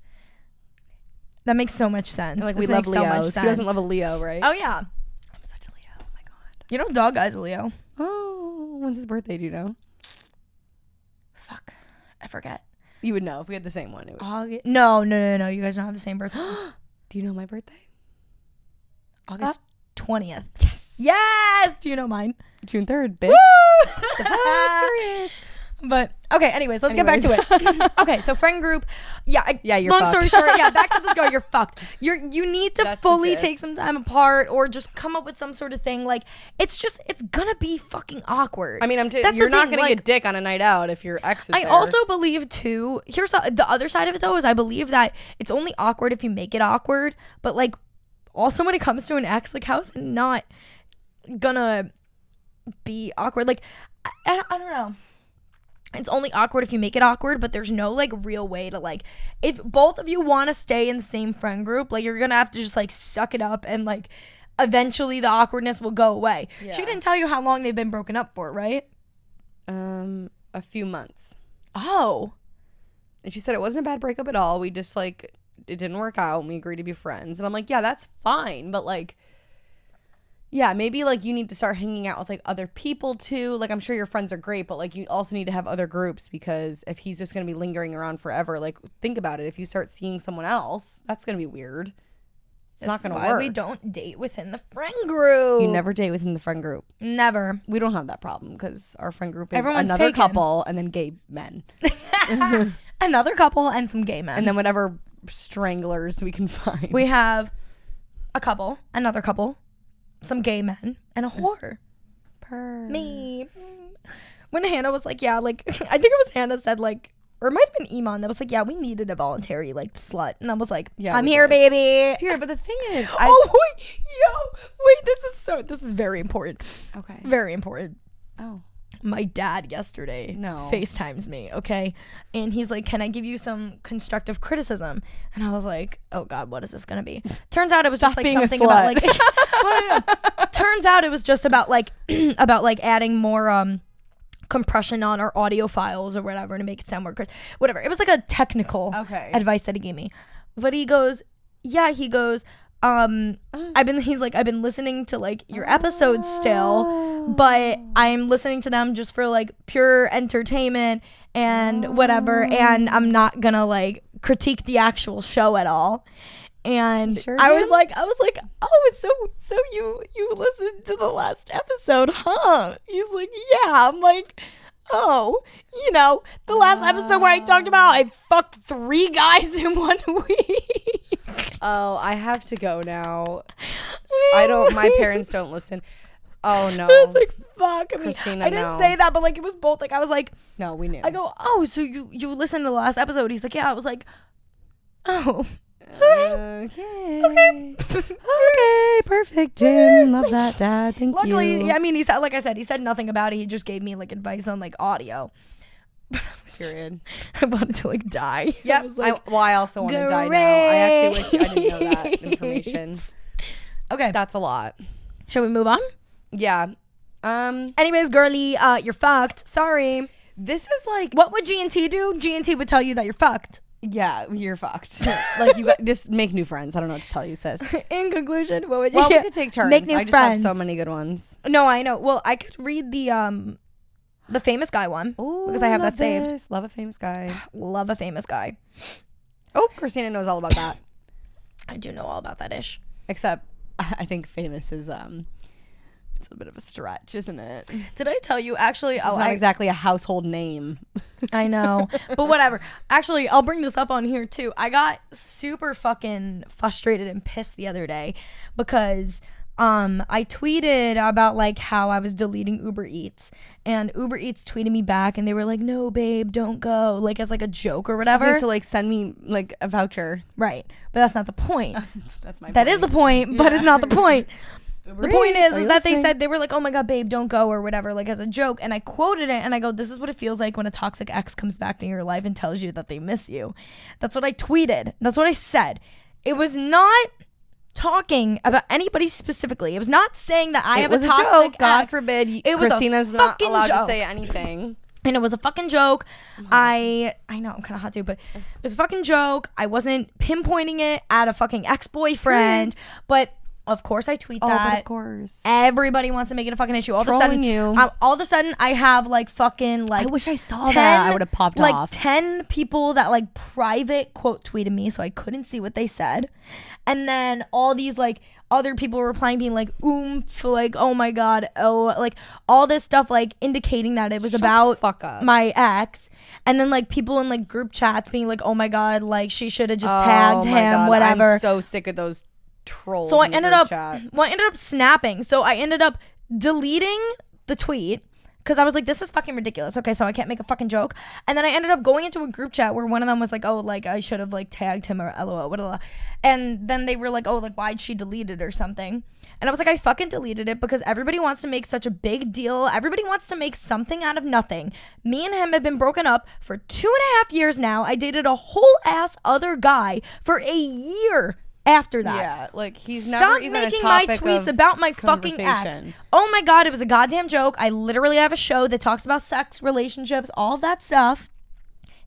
That makes so much sense. And, like This we love makes so much Leos. Who sense. doesn't love a Leo, right? Oh yeah. I'm such a Leo. Oh my god. You know, dog guy's a Leo. Oh, when's his birthday? Do you know? Fuck, I forget. You would know if we had the same one. It would. August. No. You guys don't have the same birthday. Do you know my birthday? August 20th. Yes. Yes. Do you know mine? June 3rd, bitch. But okay, anyways, let's get back to it. Okay, so friend group. Yeah, you're long fucked. story short, yeah, back to this girl, you're fucked. You need to That's the fully gist. take some time apart or just come up with some sort of thing. Like it's gonna be fucking awkward. I mean, That's you're the not thing, gonna like, get dick on a night out if your ex is I there. also believe too. Here's the other side of it though, is I believe that it's only awkward if you make it awkward. But like, also when it comes to an ex, like how's it not gonna be awkward? Like I don't know. It's only awkward if you make it awkward, but there's no like real way to like, if both of you want to stay in the same friend group, like you're gonna have to just like suck it up and like eventually the awkwardness will go away. Yeah. She didn't tell you how long they've been broken up for, right? A few months. Oh. And she said it wasn't a bad breakup at all. We just like, it didn't work out and we agreed to be friends. And I'm like, yeah, that's fine. But like, yeah, maybe like you need to start hanging out with like other people too. Like I'm sure your friends are great, but like you also need to have other groups because if he's just going to be lingering around forever, like think about it. If you start seeing someone else, that's going to be weird. It's not going to work. We don't date within the friend group. You never date within the friend group. Never. We don't have that problem because our friend group is Everyone's another taken. couple and then gay men. Another couple and some gay men. And then whatever stranglers we can find. We have a couple, another couple, some gay men, and a whore. Me. When Hannah was like, yeah, like, I think it was Hannah said, like, or it might have been Iman that was like, yeah, we needed a voluntary, like, slut. And I was like, Yeah, I'm we here, did. baby. Here, but the thing is, Wait, this is very important. Okay. Very important. Oh. My dad yesterday FaceTimes me, okay? And he's like, can I give you some constructive criticism? And I was like, oh God, what is this gonna be? Turns out it was Stop just like being a something about slut. like turns out it was just about like about like adding more compression on our audio files or whatever to make it sound more crisp. Whatever. It was like a technical advice that he gave me. But he goes, I've been listening to like your episodes still, but I'm listening to them just for like pure entertainment and whatever, and I'm not gonna like critique the actual show at all. And I was like, oh, so you listened to the last episode, huh? He's like, yeah. I'm like, oh, you know, the last episode where I talked about I fucked 3 guys in 1 week. Oh, I have to go now. My parents don't listen. Oh no. I was like, fuck. I mean, Christina, I didn't say that, but like it was both. Like I was like, no, we knew. I go, oh, so you listened to the last episode? He's like, yeah. I was like, oh. Okay. Okay, perfect, Jim. Love that, Dad. Thank you. Luckily, I mean, he said, like I said, he said nothing about it. He just gave me like advice on like audio. But Period. I wanted to like die. Yep. I was like, I also want to die now. I actually wish I didn't know that information. Okay. That's a lot. Shall we move on? Yeah. Anyways, girly, you're fucked. Sorry. This is like... What would G&T do? G&T would tell you that you're fucked. Yeah, you're fucked. Like, you got, just make new friends. I don't know what to tell you, sis. In conclusion, what would you... Well, we could take turns. Make new I just friends. have so many good ones. No, I know. Well, I could read the famous guy one. Ooh, because I have that saved. Love a famous guy. Love a famous guy. Oh, Christina knows all about that. I do know all about that ish. Except, I think famous is, it's a bit of a stretch, isn't it? Did I tell you? Actually, It's not exactly a household name. I know. But whatever. Actually, I'll bring this up on here too. I got super fucking frustrated and pissed the other day because I tweeted about like how I was deleting Uber Eats, and Uber Eats tweeted me back and they were like, "No, babe, don't go," like as like a joke or whatever. Okay, so like send me like a voucher. Right. But that's not the point. That's my That point. is the point, but it's not the point. The point is that they listening? said, they were like, "Oh my God, babe, don't go," or whatever, like as a joke. And I quoted it and I go, "This is what it feels like when a toxic ex comes back into your life and tells you that they miss you." That's what I tweeted. That's what I said. It was not talking about anybody specifically. It was not saying that I have a toxic joke. God ex. forbid It was Christina's a not fucking allowed joke. to say anything. And it was a fucking joke. I know I'm kind of hot too, but it was a fucking joke. I wasn't pinpointing it at a fucking ex-boyfriend, but of course I tweet that. But of course. Everybody wants to make it a fucking issue. All Trolling you. All of a sudden, I have like fucking like. I wish I saw that. I would have popped like off. 10 people that like private quote tweeted me, so I couldn't see what they said. And then all these like other people were replying, being like, "Oomph," like, "Oh my God," oh, like all this stuff, like indicating that it was about fuck up. my ex. And then like people in like group chats being like, "Oh my God," like she should have just tagged him, God. whatever. I'm so sick of those trolls. So I in the ended group up, chat. well, I ended up snapping. So I ended up deleting the tweet because I was like, this is fucking ridiculous. Okay, so I can't make a fucking joke. And then I ended up going into a group chat where one of them was like, "Oh, like I should have like tagged him or LOL, whatever." And then they were like, "Oh, like why'd she delete it or something?" And I was like, I fucking deleted it because everybody wants to make such a big deal. Everybody wants to make something out of nothing. Me and him have been broken up for 2.5 years now. I dated a whole ass other guy for a year after that. Yeah, like he's Stop never even making a my topic tweets of about my fucking ex. conversation. Oh my God, it was a goddamn joke. I literally have a show that talks about sex, relationships, all of that stuff.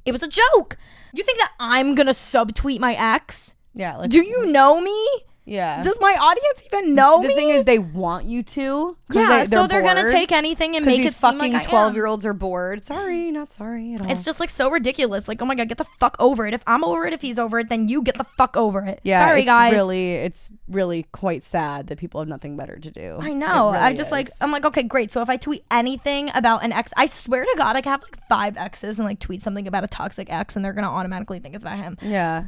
It was a joke. You think that I'm gonna subtweet my ex? Yeah. Like, Do you know me? Yeah. Does my audience even know me? The thing is, they want you to. Yeah, so they're gonna take anything and make it these seem fucking like I am. 12-year-olds are bored. Sorry, not sorry at all. It's just like so ridiculous. Like, oh my God, get the fuck over it. If I'm over it, if he's over it, then you get the fuck over it. Yeah, sorry, guys. It's really quite sad that people have nothing better to do. I know. It really I just like, is. I'm like, okay, great. So if I tweet anything about an ex, I swear to God, I could have like 5 exes and like tweet something about a toxic ex and they're gonna automatically think it's about him. Yeah.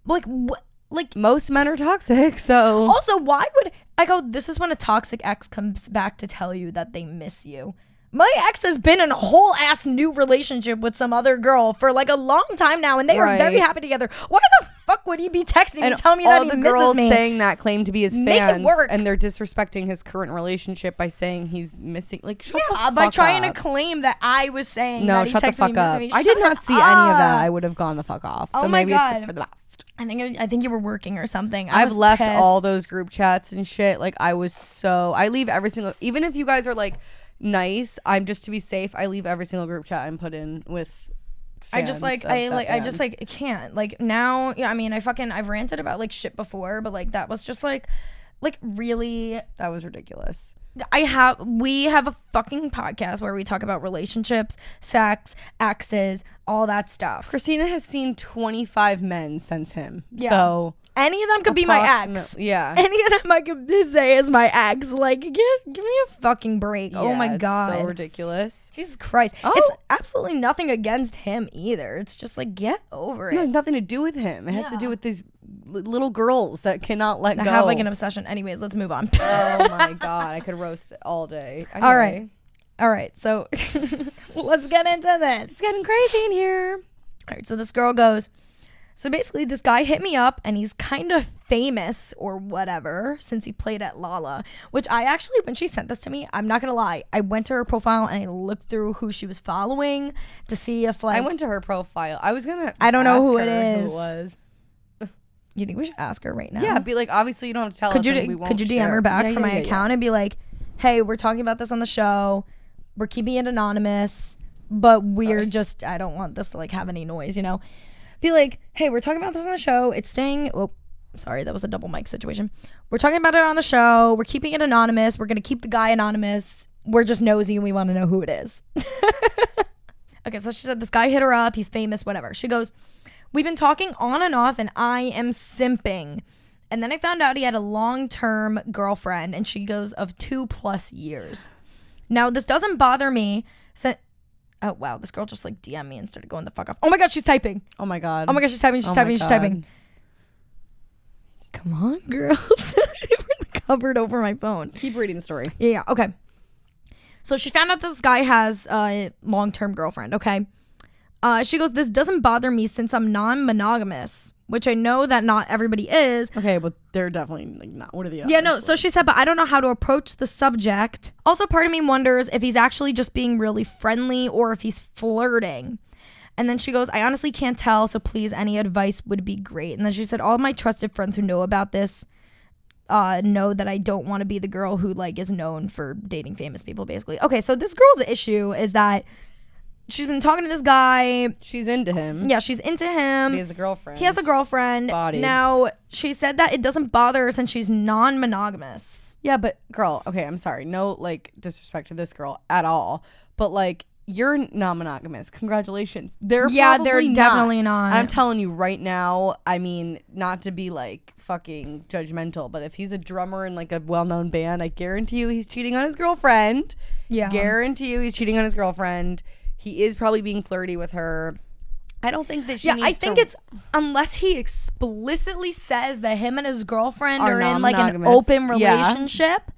Like, what? Like, Most men are toxic, so. also, why would I go? This is when a toxic ex comes back to tell you that they miss you. My ex has been in a whole ass new relationship with some other girl for like a long time now, and they are very happy together. Why the fuck would he be texting me telling me that he misses me? All the girls saying that claim to be his Make it fans, work. and they're disrespecting his current relationship by saying he's missing. Like, shut the fuck by trying up. to claim that I was saying No, that he shut the texted fuck me up. missing me. I did Shut not see any of that. up. I would have gone the fuck off. So Oh my maybe God. it's for the best. I think you were working or something. I've was left pissed. all those group chats and shit. Like, I leave every single, even if you guys are like nice, I'm just to be safe, I leave every single group chat I'm put in with I just like I just like can't like now. Yeah, I mean I've ranted about like shit before, but like that was just like really. That was ridiculous. We have a fucking podcast where we talk about relationships, sex, exes, all that stuff. Christina has seen 25 men since him. Yeah. So any of them could be my ex. Yeah. Any of them I could say is my ex. Like, give me a fucking break. Oh my it's God. so ridiculous. Jesus Christ. Oh. It's absolutely nothing against him either. It's just like, get over it. It has nothing to do with him. It has to do with these little girls that cannot let go. I have like an obsession. Anyways, let's move on. Oh my God. I could roast it all day. Anyway. All right. So let's get into this. It's getting crazy in here. All right. So this girl goes, so basically this guy hit me up and he's kind of famous or whatever since he played at Lala, which I actually, when she sent this to me, I'm not going to lie, I went to her profile and I looked through who she was following to see if like. I went to her profile. I was going to. I don't know who it is. is. You think we should ask her right now? Yeah, be like, obviously you don't have to tell us. Could you DM her back from my account and be like, hey, we're talking about this on the show. We're keeping it anonymous, but we're just, I don't want this to like have any noise, you know? Be like, hey, we're talking about this on the show. It's staying, oh, sorry, that was a double mic situation. We're talking about it on the show. We're keeping it anonymous. We're going to keep the guy anonymous. We're just nosy and we want to know who it is. Okay, so she said this guy hit her up. He's famous, whatever. She goes, we've been talking on and off and I am simping. And then I found out he had a long-term girlfriend, and she goes, of 2+ years. Now, this doesn't bother me. Oh, wow, this girl just like DM'd me and started going the fuck off. Oh my God, she's typing. Oh my God. Oh my God, she's typing, she's typing. Come on, girl. It's covered over my phone. Keep reading the story. Yeah, okay. So she found out this guy has a long-term girlfriend, okay? She goes, this doesn't bother me since I'm non-monogamous, which I know that not everybody is. Okay, but they're definitely like not. What are the odds? Yeah, no, so she said, but I don't know how to approach the subject. Also, part of me wonders if he's actually just being really friendly or if he's flirting. And then she goes, I honestly can't tell, so please, any advice would be great. And then she said, all of my trusted friends who know about this know that I don't want to be the girl who like is known for dating famous people, basically. Okay, so this girl's issue is that she's been talking to this guy. She's into him. Yeah, she's into him. He has a girlfriend. He has a girlfriend. Body. Now, she said that it doesn't bother her since she's non-monogamous. Yeah, but girl, okay, I'm sorry. No, like, disrespect to this girl at all. But, like, you're non-monogamous. Congratulations. They're definitely not. I'm telling you right now, I mean, not to be, like, fucking judgmental, but if he's a drummer in, like, a well-known band, I guarantee you he's cheating on his girlfriend. Yeah. Guarantee you he's cheating on his girlfriend. He is probably being flirty with her. I don't think that she needs to... I think it's... Unless he explicitly says that him and his girlfriend are in, like, an open relationship,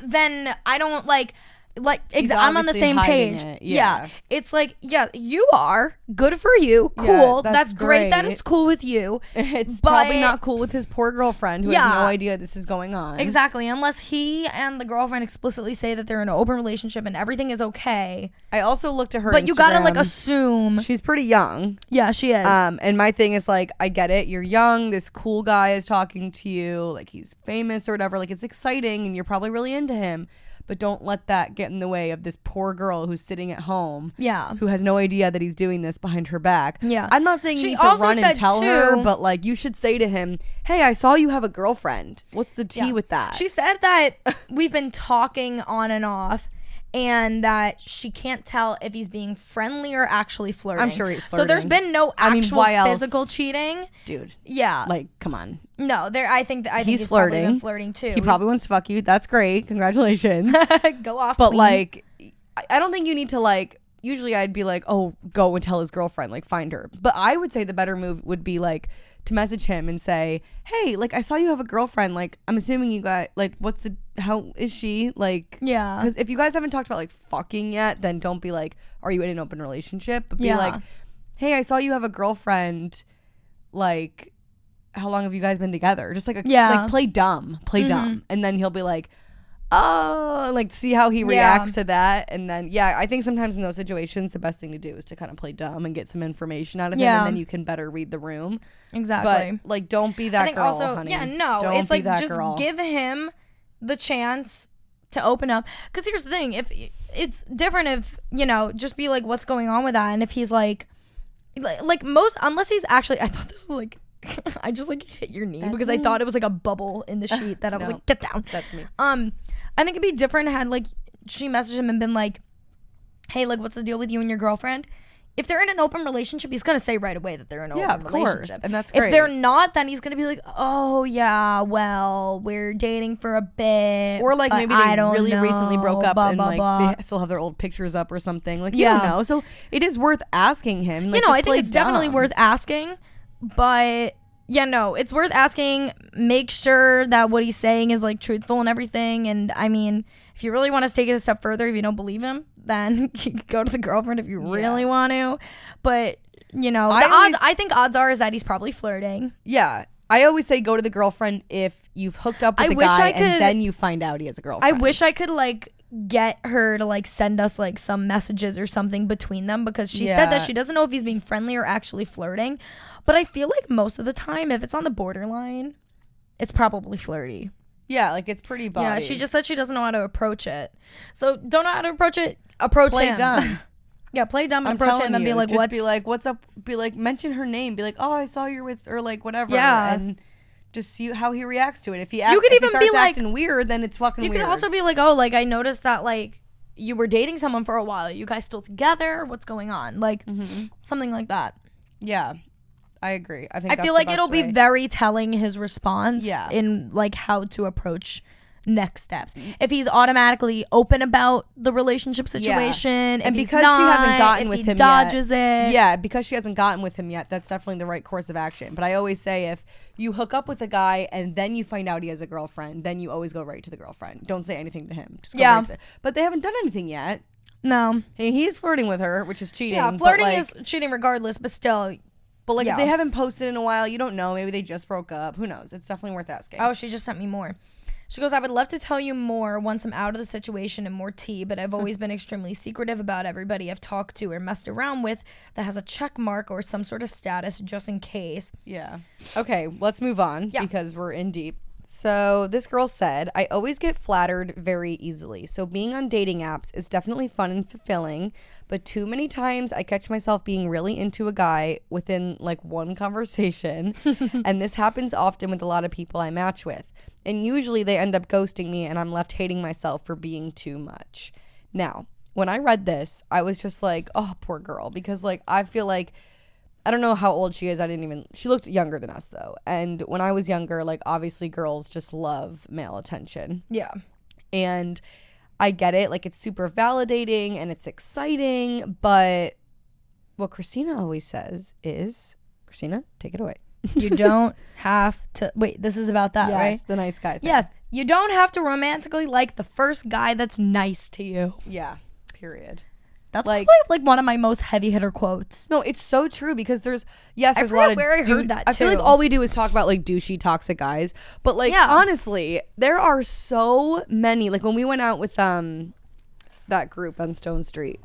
then I don't, like... I'm on the same page. Yeah. It's like, yeah, you are. Good for you. Cool. Yeah, that's great that it's cool with you. It's probably not cool with his poor girlfriend who has no idea this is going on. Exactly. Unless he and the girlfriend explicitly say that they're in an open relationship and everything is okay. I also looked at her But Instagram. You gotta like assume. She's pretty young. Yeah, she is. And my thing is like, I get it. You're young. This cool guy is talking to you. Like he's famous or whatever. Like it's exciting and you're probably really into him. But don't let that get in the way of this poor girl who's sitting at home. Yeah. Who has no idea that he's doing this behind her back. Yeah. I'm not saying you need to run and tell her, but like you should say to him, hey, I saw you have a girlfriend. What's the tea with that? She said that we've been talking on and off and that she can't tell if he's being friendly or actually flirting. I'm sure he's flirting. So there's been no actual physical cheating. Dude. Yeah. Like, come on. No, I think he's flirting. Probably been flirting too. He probably wants to fuck you. That's great. Congratulations. Go off. But queen. like, I don't think you need to like, usually I'd be like, oh, go and tell his girlfriend, like find her. But I would say the better move would be like to message him and say, hey, like I saw you have a girlfriend. Like I'm assuming you got like, how is she? Like, yeah. Because if you guys haven't talked about like fucking yet, then don't be like, are you in an open relationship? But be like, hey, I saw you have a girlfriend. Like, how long have you guys been together? Just like, like play dumb, dumb. And then he'll be like, oh, like see how he reacts to that. And then, I think sometimes in those situations, the best thing to do is to kind of play dumb and get some information out of him. And then you can better read the room. Exactly. But like, don't be that girl, honey. Yeah, no. Don't it's like, just girl. Give him the chance to open up. Because here's the thing. If it's different if, just be like, what's going on with that? And if he's like unless he's actually, I thought this was like, I just like hit your knee because I thought it was like a bubble in the sheet that I was like, get down. That's me. I think it'd be different had like she messaged him and been like, hey, like what's the deal with you and your girlfriend? If they're in an open relationship, he's gonna say right away that they're in an open relationship. And that's great. If they're not, then he's gonna be like, oh yeah, well, we're dating for a bit. Or like maybe they really recently broke up and like they still have their old pictures up or something. Like you don't know. So it is worth asking him. Like, I think it's definitely worth asking. But it's worth asking. Make sure that what he's saying is like truthful and everything. And I mean, if you really want to take it a step further, if you don't believe him, then go to the girlfriend if you really want to. But I think odds are is that he's probably flirting. Yeah. I always say go to the girlfriend if you've hooked up with the guy and then you find out he has a girlfriend. I wish I could like get her to like send us like some messages or something between them, because she said that she doesn't know if he's being friendly or actually flirting. But I feel like most of the time, if it's on the borderline, it's probably flirty. Yeah, like it's pretty body. Yeah, she just said she doesn't know how to approach it. So don't know how to approach it. Approach play him. dumb. Yeah, play dumb and approach him and be like, just be like, what's up? Be like, mention her name. Be like, oh, I saw you're with, or like whatever. Yeah. And just see how he reacts to it. If he starts acting weird, then it's fucking weird. You can also be like, oh, like I noticed that like you were dating someone for a while. Are you guys still together? What's going on? Like something like that. Yeah, I agree. I feel like it'll be very telling his response in like how to approach next steps. If he's automatically open about the relationship situation, and because she hasn't gotten with him yet. Yeah, because she hasn't gotten with him yet, that's definitely the right course of action. But I always say, if you hook up with a guy and then you find out he has a girlfriend, then you always go right to the girlfriend. Don't say anything to him. Just go right to but they haven't done anything yet. No. He's flirting with her, which is cheating. Yeah, flirting is cheating regardless, but still. But like if they haven't posted in a while, you don't know. Maybe they just broke up. Who knows? It's definitely worth asking. Oh, she just sent me more. She goes, I would love to tell you more once I'm out of the situation and more tea, but I've always been extremely secretive about everybody I've talked to or messed around with that has a check mark or some sort of status, just in case. Yeah. Okay, let's move on because we're in deep. So this girl said, I always get flattered very easily. So being on dating apps is definitely fun and fulfilling, but too many times I catch myself being really into a guy within like one conversation. And this happens often with a lot of people I match with. And usually they end up ghosting me and I'm left hating myself for being too much. Now, when I read this, I was just like, oh, poor girl. Because like, I feel like, I don't know how old she is. She looked younger than us though. And when I was younger, like obviously girls just love male attention. Yeah. And I get it. Like it's super validating and it's exciting. But what Christina always says is, Christina, take it away. You don't have to wait, this is about that, right? The nice guy thing. Yes, you don't have to romantically like the first guy that's nice to you. Yeah, period. That's like, probably like one of my most heavy hitter quotes. No, it's so true because there's a lot of where I heard that too. I feel like all we do is talk about like douchey toxic guys, but like honestly, there are so many. Like when we went out with that group on Stone Street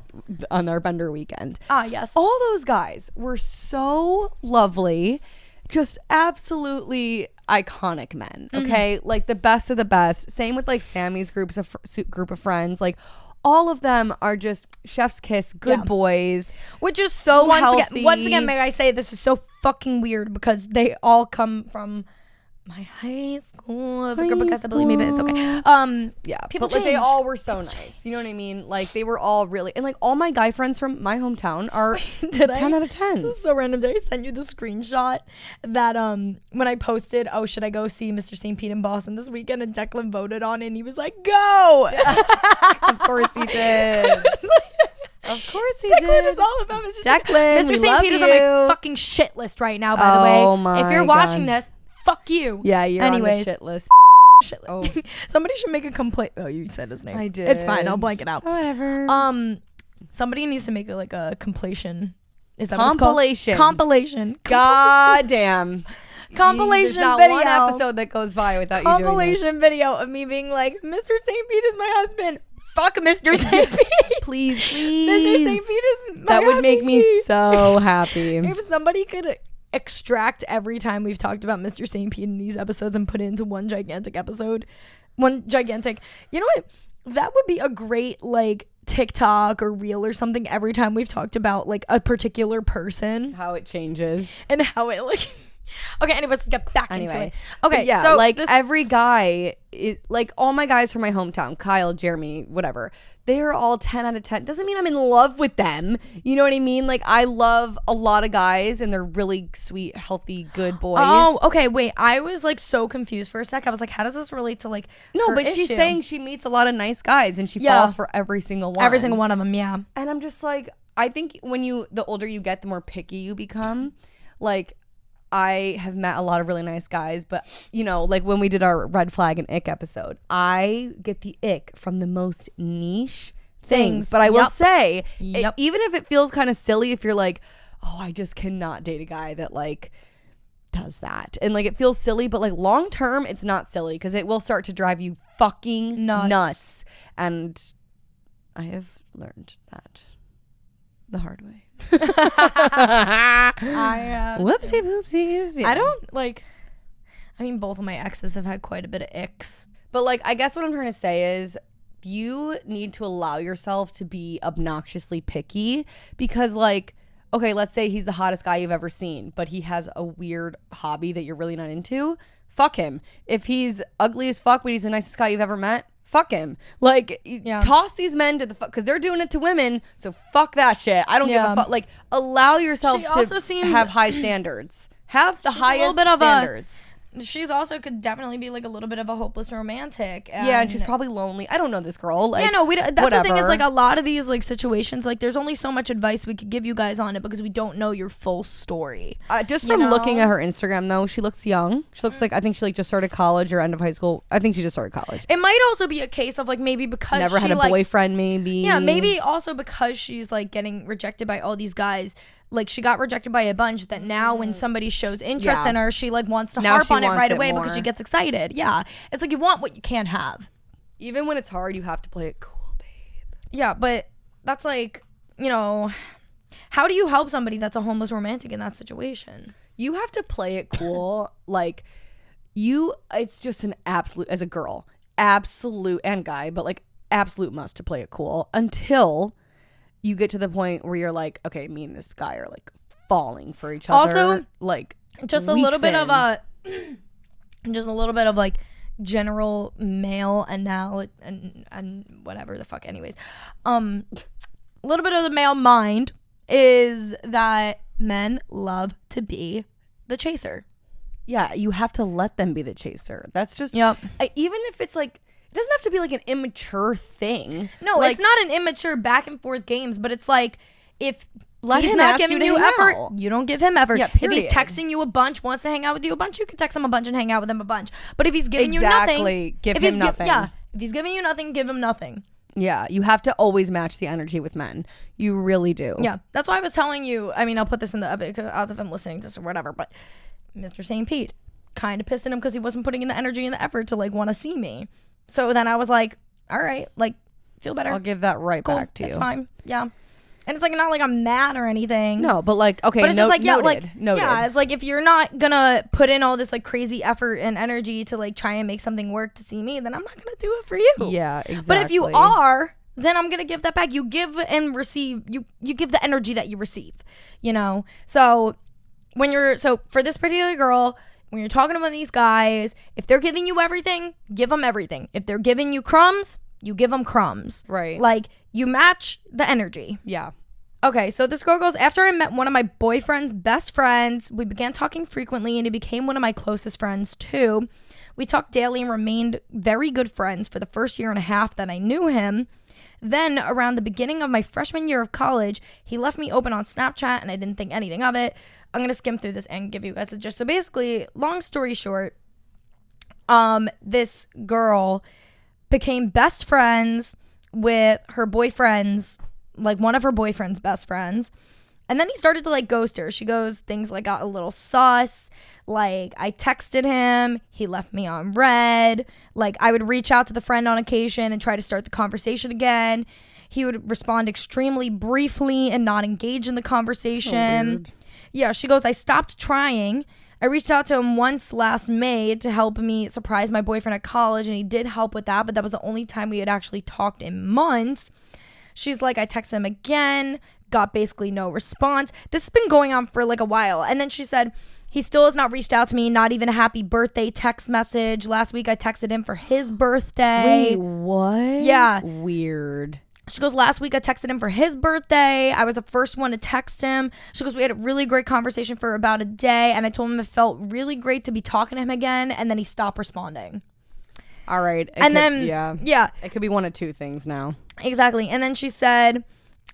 on our Bender weekend. Ah, yes. All those guys were so lovely. Just absolutely iconic men, okay? Like the best of the best. Same with like Sammy's group of friends. Like all of them are just chef's kiss, good boys. Which is so healthy. Once again, may I say this is so fucking weird because they all come from my high school. The group of guys that believe me, but it's okay. Yeah, people but like they all were so nice. You know what I mean? Like they were all really, and like all my guy friends from my hometown are 10 out of 10. This is so random. Did I send you the screenshot that when I posted, oh, should I go see Mr. St. Pete in Boston this weekend? And Declan voted on it, and he was like, go! Of course he did. Of course he did. Declan is all about Mr. Declan. Mr. St. Pete is on my fucking shit list right now, by the way. Oh my If you're watching this, fuck you. Yeah, you're on the shit list. Oh. Somebody should make a complaint. Oh, you said his name. I did. It's fine. I'll blank it out. Whatever. Somebody needs to make a compilation. Is that compilation? Compilation. God damn. Compilation There's not video. one episode that goes by without you doing this. Compilation video of me being like, Mr. St. Pete is my husband. Fuck Mr. St. Pete. Please. Mr. St. Pete is my That would make me so happy. If somebody could extract every time we've talked about Mr. St. Pete in these episodes and put it into one gigantic episode. You know what? That would be a great like TikTok or reel or something every time we've talked about like a particular person. How it changes. And how it like... Okay, anyways, let's get back into it. Okay, yeah, so like every guy, like all my guys from my hometown, Kyle, Jeremy, whatever, they are all 10 out of 10. Doesn't mean I'm in love with them. You know what I mean? Like I love a lot of guys and they're really sweet, healthy, good boys. Oh, okay, wait. I was like so confused for a sec. I was like, how does this relate to like No, but she's saying she meets a lot of nice guys and she falls for every single one. Every single one of them, yeah. And I'm just like, I think the older you get, the more picky you become. Like I have met a lot of really nice guys, but you know, like when we did our red flag and ick episode, I get the ick from the most niche things. But I will say, even if it feels kind of silly, if you're like, oh, I just cannot date a guy that like does that, and like it feels silly, but like long term, it's not silly because it will start to drive you fucking nuts. And I have learned that the hard way. Whoopsie poopsies. Yeah. I don't like. I mean, both of my exes have had quite a bit of icks. But like, I guess what I'm trying to say is you need to allow yourself to be obnoxiously picky because like, okay, let's say he's the hottest guy you've ever seen, but he has a weird hobby that you're really not into. Fuck him. If he's ugly as fuck, but he's the nicest guy you've ever met, fuck him. Like, toss these men to the fuck, because they're doing it to women, so fuck that shit. I don't give a fuck. Like, allow yourself to have high standards. Have the highest standards. She's also could definitely be like a little bit of a hopeless romantic. And she's probably lonely. I don't know this girl. Like, that's whatever. The thing is, like, a lot of these like situations, like, there's only so much advice we could give you guys on it because we don't know your full story. Just from looking at her Instagram, though, she looks young. She looks like, I think she like just started college or end of high school. I think she just started college. It might also be a case of like maybe because never had a boyfriend, maybe. Yeah, maybe also because she's like getting rejected by all these guys. Like, she got rejected by a bunch that now when somebody shows interest in her, she like wants to harp on it right away because she gets excited. Yeah. It's like you want what you can't have. Even when it's hard, you have to play it cool, babe. Yeah, but that's like, you know, how do you help somebody that's a homeless romantic in that situation? You have to play it cool. Like, it's just an absolute, as a girl, absolute, and guy, but like absolute must to play it cool until you get to the point where you're like, okay, me and this guy are like falling for each other. Also, like just a little bit of like general male analogy and whatever the fuck. Anyways, a little bit of the male mind is that men love to be the chaser. Yeah, you have to let them be the chaser. That's just even if it's like. It doesn't have to be like an immature thing. No, like, it's not an immature back and forth games, but it's like if he's not giving you effort, you don't give him effort. Yeah, if he's texting you a bunch, wants to hang out with you a bunch, you can text him a bunch and hang out with him a bunch. But if he's giving you nothing, give him nothing. If he's giving you nothing, give him nothing. Yeah, you have to always match the energy with men. You really do. Yeah, that's why I was telling you. I mean, I'll put this in the odds of him listening to this or whatever. But Mr. St. Pete kind of pissed at him because he wasn't putting in the energy and the effort to like want to see me. So then I was like, all right, like, feel better. I'll give that back to you. It's fine. Yeah. And it's like not like I'm mad or anything. No, but like, okay, but it's just like, noted. Yeah, it's like if you're not gonna put in all this like crazy effort and energy to like try and make something work to see me, then I'm not gonna do it for you. Yeah, exactly. But if you are, then I'm gonna give that back. You give and receive. You give the energy that you receive. You know. So for this particular girl. When you're talking about these guys, if they're giving you everything, give them everything. If they're giving you crumbs, you give them crumbs. Right. Like, you match the energy. Yeah. Okay, so this girl goes, after I met one of my boyfriend's best friends, we began talking frequently and he became one of my closest friends too. We talked daily and remained very good friends for the first year and a half that I knew him. Then, around the beginning of my freshman year of college, he left me open on Snapchat and I didn't think anything of it. I'm going to skim through this and give you guys a gist. So basically, long story short, this girl became best friends with her boyfriend's, like one of her boyfriend's best friends. And then he started to like ghost her. She goes, things like got a little sus. Like I texted him, he left me on red. Like I would reach out to the friend on occasion and try to start the conversation again. He would respond extremely briefly and not engage in the conversation. So yeah, she goes, I stopped trying. I reached out to him once last May to help me surprise my boyfriend at college, and he did help with that, but that was the only time we had actually talked in months. She's like, I texted him again, got basically no response. This has been going on for like a while. And then she said, he still has not reached out to me, not even a happy birthday text message. Last week I texted him for his birthday. Wait, what? Yeah. Weird. She goes, last week I texted him for his birthday. I was the first one to text him. She goes, we had a really great conversation for about a day, and I told him it felt really great to be talking to him again, and then he stopped responding. All right. Yeah. It could be one of two things now. Exactly. And then she said,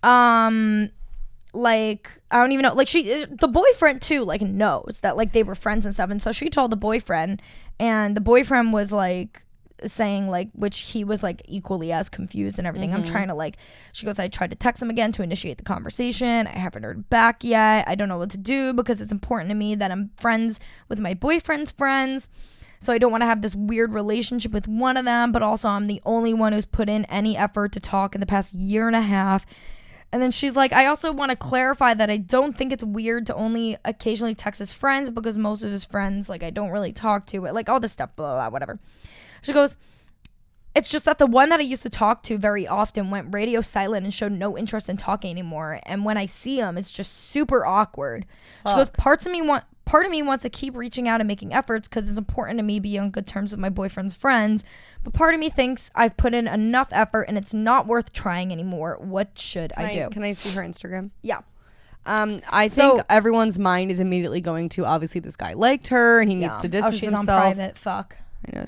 like, I don't even know, like the boyfriend too, like knows that like they were friends and stuff. And so she told the boyfriend, and the boyfriend was like saying like, which he was like equally as confused and everything. I'm trying to like, she goes, I tried to text him again to initiate the conversation. I haven't heard back yet. I don't know what to do because it's important to me that I'm friends with my boyfriend's friends. So I don't want to have this weird relationship with one of them, but also I'm the only one who's put in any effort to talk in the past year and a half. And then she's like, I also want to clarify that I don't think it's weird to only occasionally text his friends because most of his friends, like, I don't really talk to. Like, all this stuff, blah, blah, blah, whatever. She goes, it's just that the one that I used to talk to very often went radio silent and showed no interest in talking anymore. And when I see him, it's just super awkward. She goes, part of me wants to keep reaching out and making efforts because it's important to me be on good terms with my boyfriend's friends. But part of me thinks I've put in enough effort and it's not worth trying anymore. What should I do? Can I see her Instagram? Yeah. I think everyone's mind is immediately going to, obviously this guy liked her and he needs to distance himself. On private. Fuck. I know.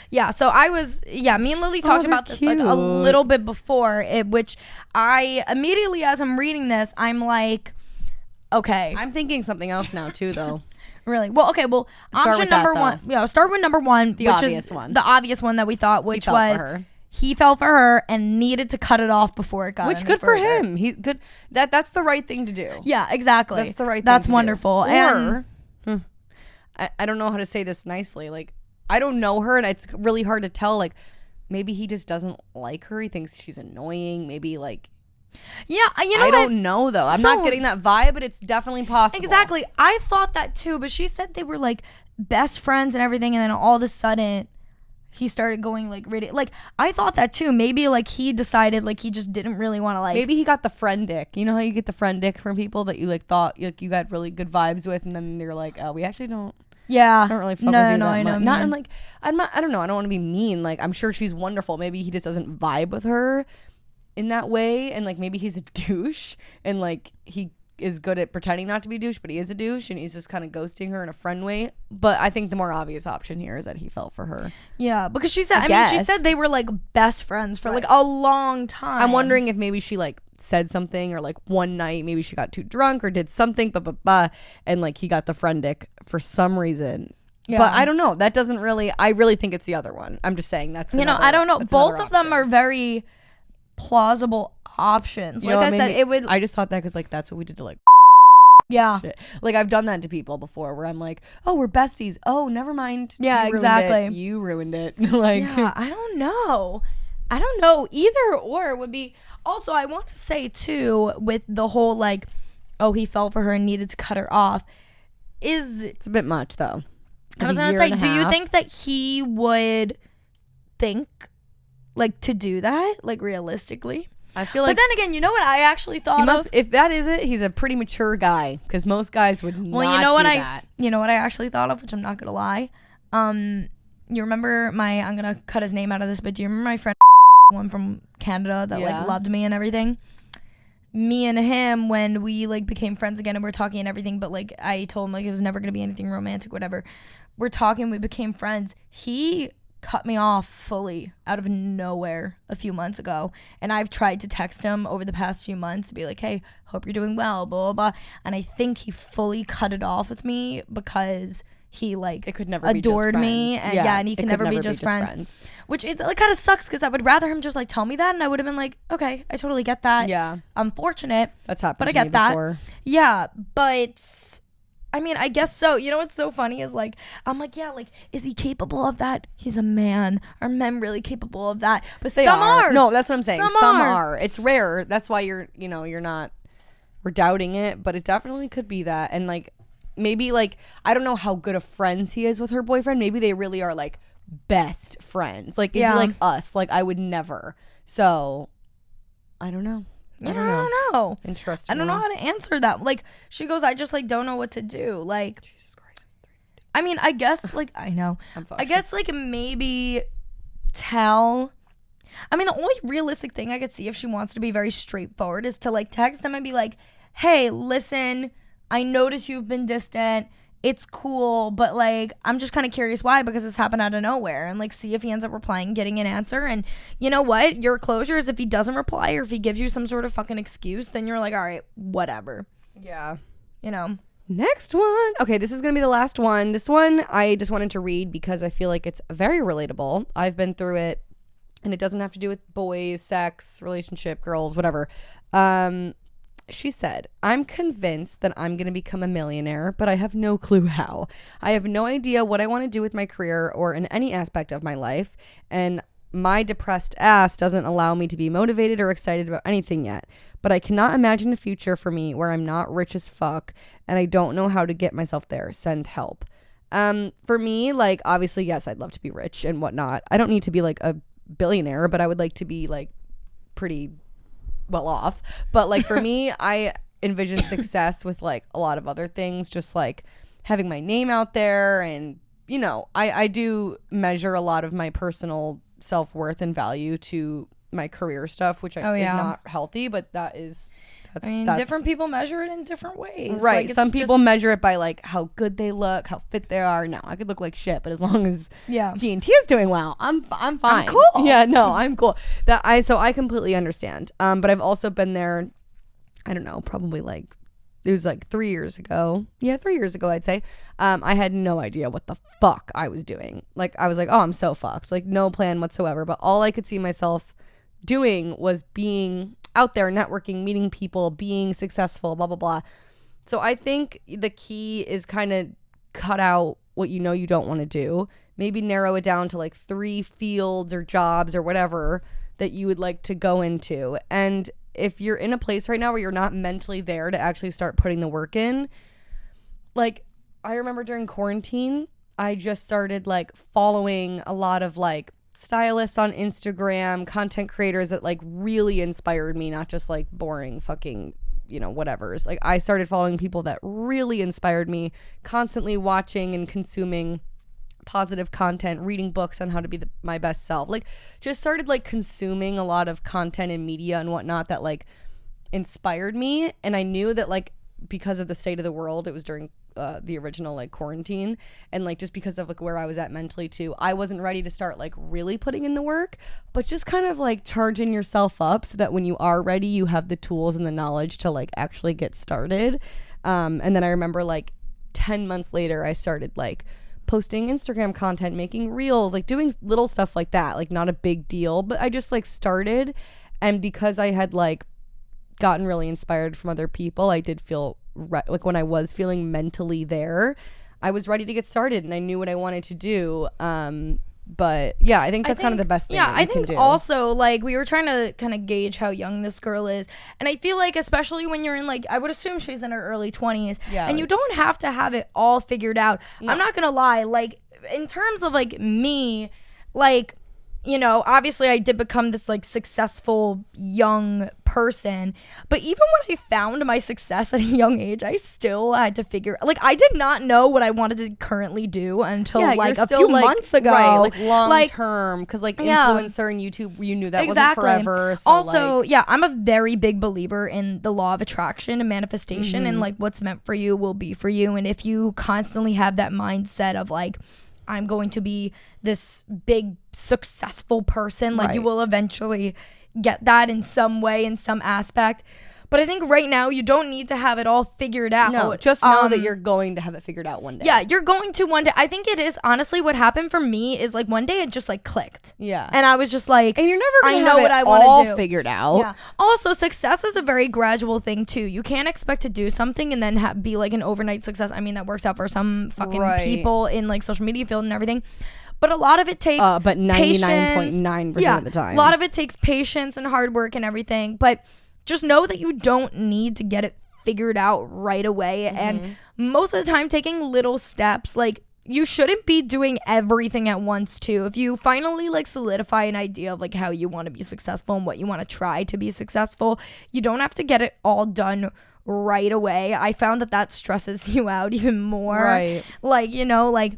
Yeah, so me and Lily talked about this like a little bit before it, which I immediately, as I'm reading this, I'm like, okay. I'm thinking something else now too, though. Really? Well, okay. Well, option number one. Yeah, I'll start with number one, the obvious one. The obvious one that we thought, which was he fell for her and needed to cut it off before it got. Which good for him. He good. That's the right thing to do. Yeah, exactly. That's the right. That's wonderful. Or I don't know how to say this nicely. Like, I don't know her, and it's really hard to tell. Like, maybe he just doesn't like her. He thinks she's annoying. Maybe like. Yeah, you know I don't know though. I'm not getting that vibe, but it's definitely possible. Exactly. I thought that too, but she said they were like best friends and everything, and then all of a sudden he started going like really like I thought that too. Maybe like he decided like he just didn't really want to like. Maybe he got the friend dick. You know how you get the friend dick from people that you like thought like you got really good vibes with, and then they're like, oh, we actually don't. Yeah, I don't really fuck with you that much. Not in like I don't know. I don't want to be mean. Like I'm sure she's wonderful. Maybe he just doesn't vibe with her in that way, and like maybe he's a douche and like he is good at pretending not to be a douche, but he is a douche and he's just kind of ghosting her in a friend way. But I think the more obvious option here is that he fell for her. Yeah, because she said she said they were like best friends for like a long time. I'm wondering if maybe she like said something, or like one night maybe she got too drunk or did something and like he got the friend dick for some reason. Yeah. But I don't know. That doesn't really. I really think it's the other one. I'm just saying that's I don't know. Both of them are very plausible options. Like I said, it would. I just thought that because like that's what we did to like. Yeah. Shit. Like I've done that to people before where I'm like, oh, we're besties. Oh, never mind. Yeah, exactly. You ruined it. Like, yeah, I don't know. Either or would be. Also, I want to say too, with the whole like, oh, he fell for her and needed to cut her off. It's a bit much though. I was gonna say, do you think that he would think like to do that, like realistically? I feel like. But then again, you know what I actually thought of? If that is it, he's a pretty mature guy, because most guys would not do that. You know what I actually thought of, which I'm not gonna lie. You remember I'm gonna cut his name out of this, but do you remember my friend one from Canada that like loved me and everything? Me and him, when we like became friends again and we're talking and everything, but like I told him like it was never gonna be anything romantic, whatever. We're talking, we became friends. He cut me off fully out of nowhere a few months ago, and I've tried to text him over the past few months to be like, hey, hope you're doing well, blah blah blah, and I think he fully cut it off with me because he like it could never adored be just me, and and he can never be just friends. Which it like kind of sucks because I would rather him just like tell me that, and I would have been like, okay, I totally get that. Yeah, unfortunate, that's happened, but to I get that before. Yeah, but I mean, I guess so. You know what's so funny is like, I'm like, yeah, like, is he capable of that? He's a man. Are men really capable of that? But some are. No, that's what I'm saying. Some are. It's rare. That's why you're not, we're doubting it, but it definitely could be that. And like, maybe like, I don't know how good of friends he is with her boyfriend. Maybe they really are like best friends. Like, it'd be like us. Like, I would never. So, I don't know. I don't know. Interesting. I don't know how to answer that. Like, she goes, I just like don't know what to do. Like, Jesus Christ. I mean, I guess like I know. I guess like maybe tell. I mean, the only realistic thing I could see if she wants to be very straightforward is to like text him and be like, hey, listen, I notice you've been distant. It's cool, but like I'm just kind of curious why, because it's happened out of nowhere, and like see if he ends up replying, getting an answer. And you know what, your closure is if he doesn't reply or if he gives you some sort of fucking excuse, then you're like, all right, whatever. Yeah, you know. Next one. Okay, this is gonna be the last one. This one I just wanted to read because I feel like it's very relatable. I've been through it, and it doesn't have to do with boys, sex, relationship, girls, whatever. She said, I'm convinced that I'm going to become a millionaire, but I have no clue how. I have no idea what I want to do with my career or in any aspect of my life. And my depressed ass doesn't allow me to be motivated or excited about anything yet. But I cannot imagine a future for me where I'm not rich as fuck and I don't know how to get myself there. Send help. For me, like, obviously, yes, I'd love to be rich and whatnot. I don't need to be like a billionaire, but I would like to be like pretty well off. But like for me, I envision success with like a lot of other things, just like having my name out there. And, you know, I do measure a lot of my personal self-worth and value to my career stuff, which is not healthy, but that's different people measure it in different ways. Right. Like, some people measure it by like how good they look, how fit they are. No, I could look like shit, but as long as G&T is doing well, I'm fine. I'm cool. Yeah, no, I'm cool. So I completely understand. But I've also been there, I don't know, probably like it was like 3 years ago. Yeah, 3 years ago, I'd say. I had no idea what the fuck I was doing. Like, I was like, oh, I'm so fucked. Like, no plan whatsoever. But all I could see myself doing was being out there, networking, meeting people, being successful, blah, blah, blah. So I think the key is kind of cut out what you know you don't want to do. Maybe narrow it down to like 3 fields or jobs or whatever that you would like to go into. And if you're in a place right now where you're not mentally there to actually start putting the work in, like, I remember during quarantine, I just started like following a lot of like stylists on Instagram, content creators that like really inspired me, not just like boring fucking, you know, whatever's. Like, I started following people that really inspired me, constantly watching and consuming positive content, reading books on how to be my best self. Like, just started like consuming a lot of content and media and whatnot that like inspired me. And I knew that like because of the state of the world, it was during the original like quarantine, and like just because of like where I was at mentally too, I wasn't ready to start like really putting in the work, but just kind of like charging yourself up so that when you are ready, you have the tools and the knowledge to like actually get started. And then I remember like 10 months later, I started like posting Instagram content, making reels, like doing little stuff like that, like not a big deal, but I just like started. And because I had like gotten really inspired from other people, I did feel like when I was feeling mentally there, I was ready to get started and I knew what I wanted to do. But yeah, I think that's kind of the best thing. Yeah, I think also like we were trying to kind of gauge how young this girl is, and I feel like especially when you're in like, I would assume she's in her early 20s, and you don't have to have it all figured out. No. I'm not gonna lie, like in terms of like me, like, you know, obviously I did become this like successful young person, but even when I found my success at a young age, I still had to figure, like, I did not know what I wanted to currently do until like a few months ago. Right, like long term, because like influencer and YouTube, you knew that wasn't forever. So also, I'm a very big believer in the law of attraction and manifestation, and like what's meant for you will be for you. And if you constantly have that mindset of like, I'm going to be this big successful person, like you will eventually get that in some way, in some aspect. But I think right now you don't need to have it all figured out. No, just know that you're going to have it figured out one day. Yeah, you're going to one day. I think it is, honestly, what happened for me is like one day it just like clicked. Yeah. And I was just like, and you're never going to have it all figured out. Yeah. Also, success is a very gradual thing too. You can't expect to do something and then be like an overnight success. I mean, that works out for some fucking people in like social media field and everything. But a lot of it takes but 99.9% of the time. A lot of it takes patience and hard work and everything. But just know that you don't need to get it figured out right away. And most of the time, taking little steps, like, you shouldn't be doing everything at once too. If you finally like solidify an idea of like how you want to be successful and what you want to try to be successful, you don't have to get it all done right away. I found that stresses you out even more. Right. Like, you know, like,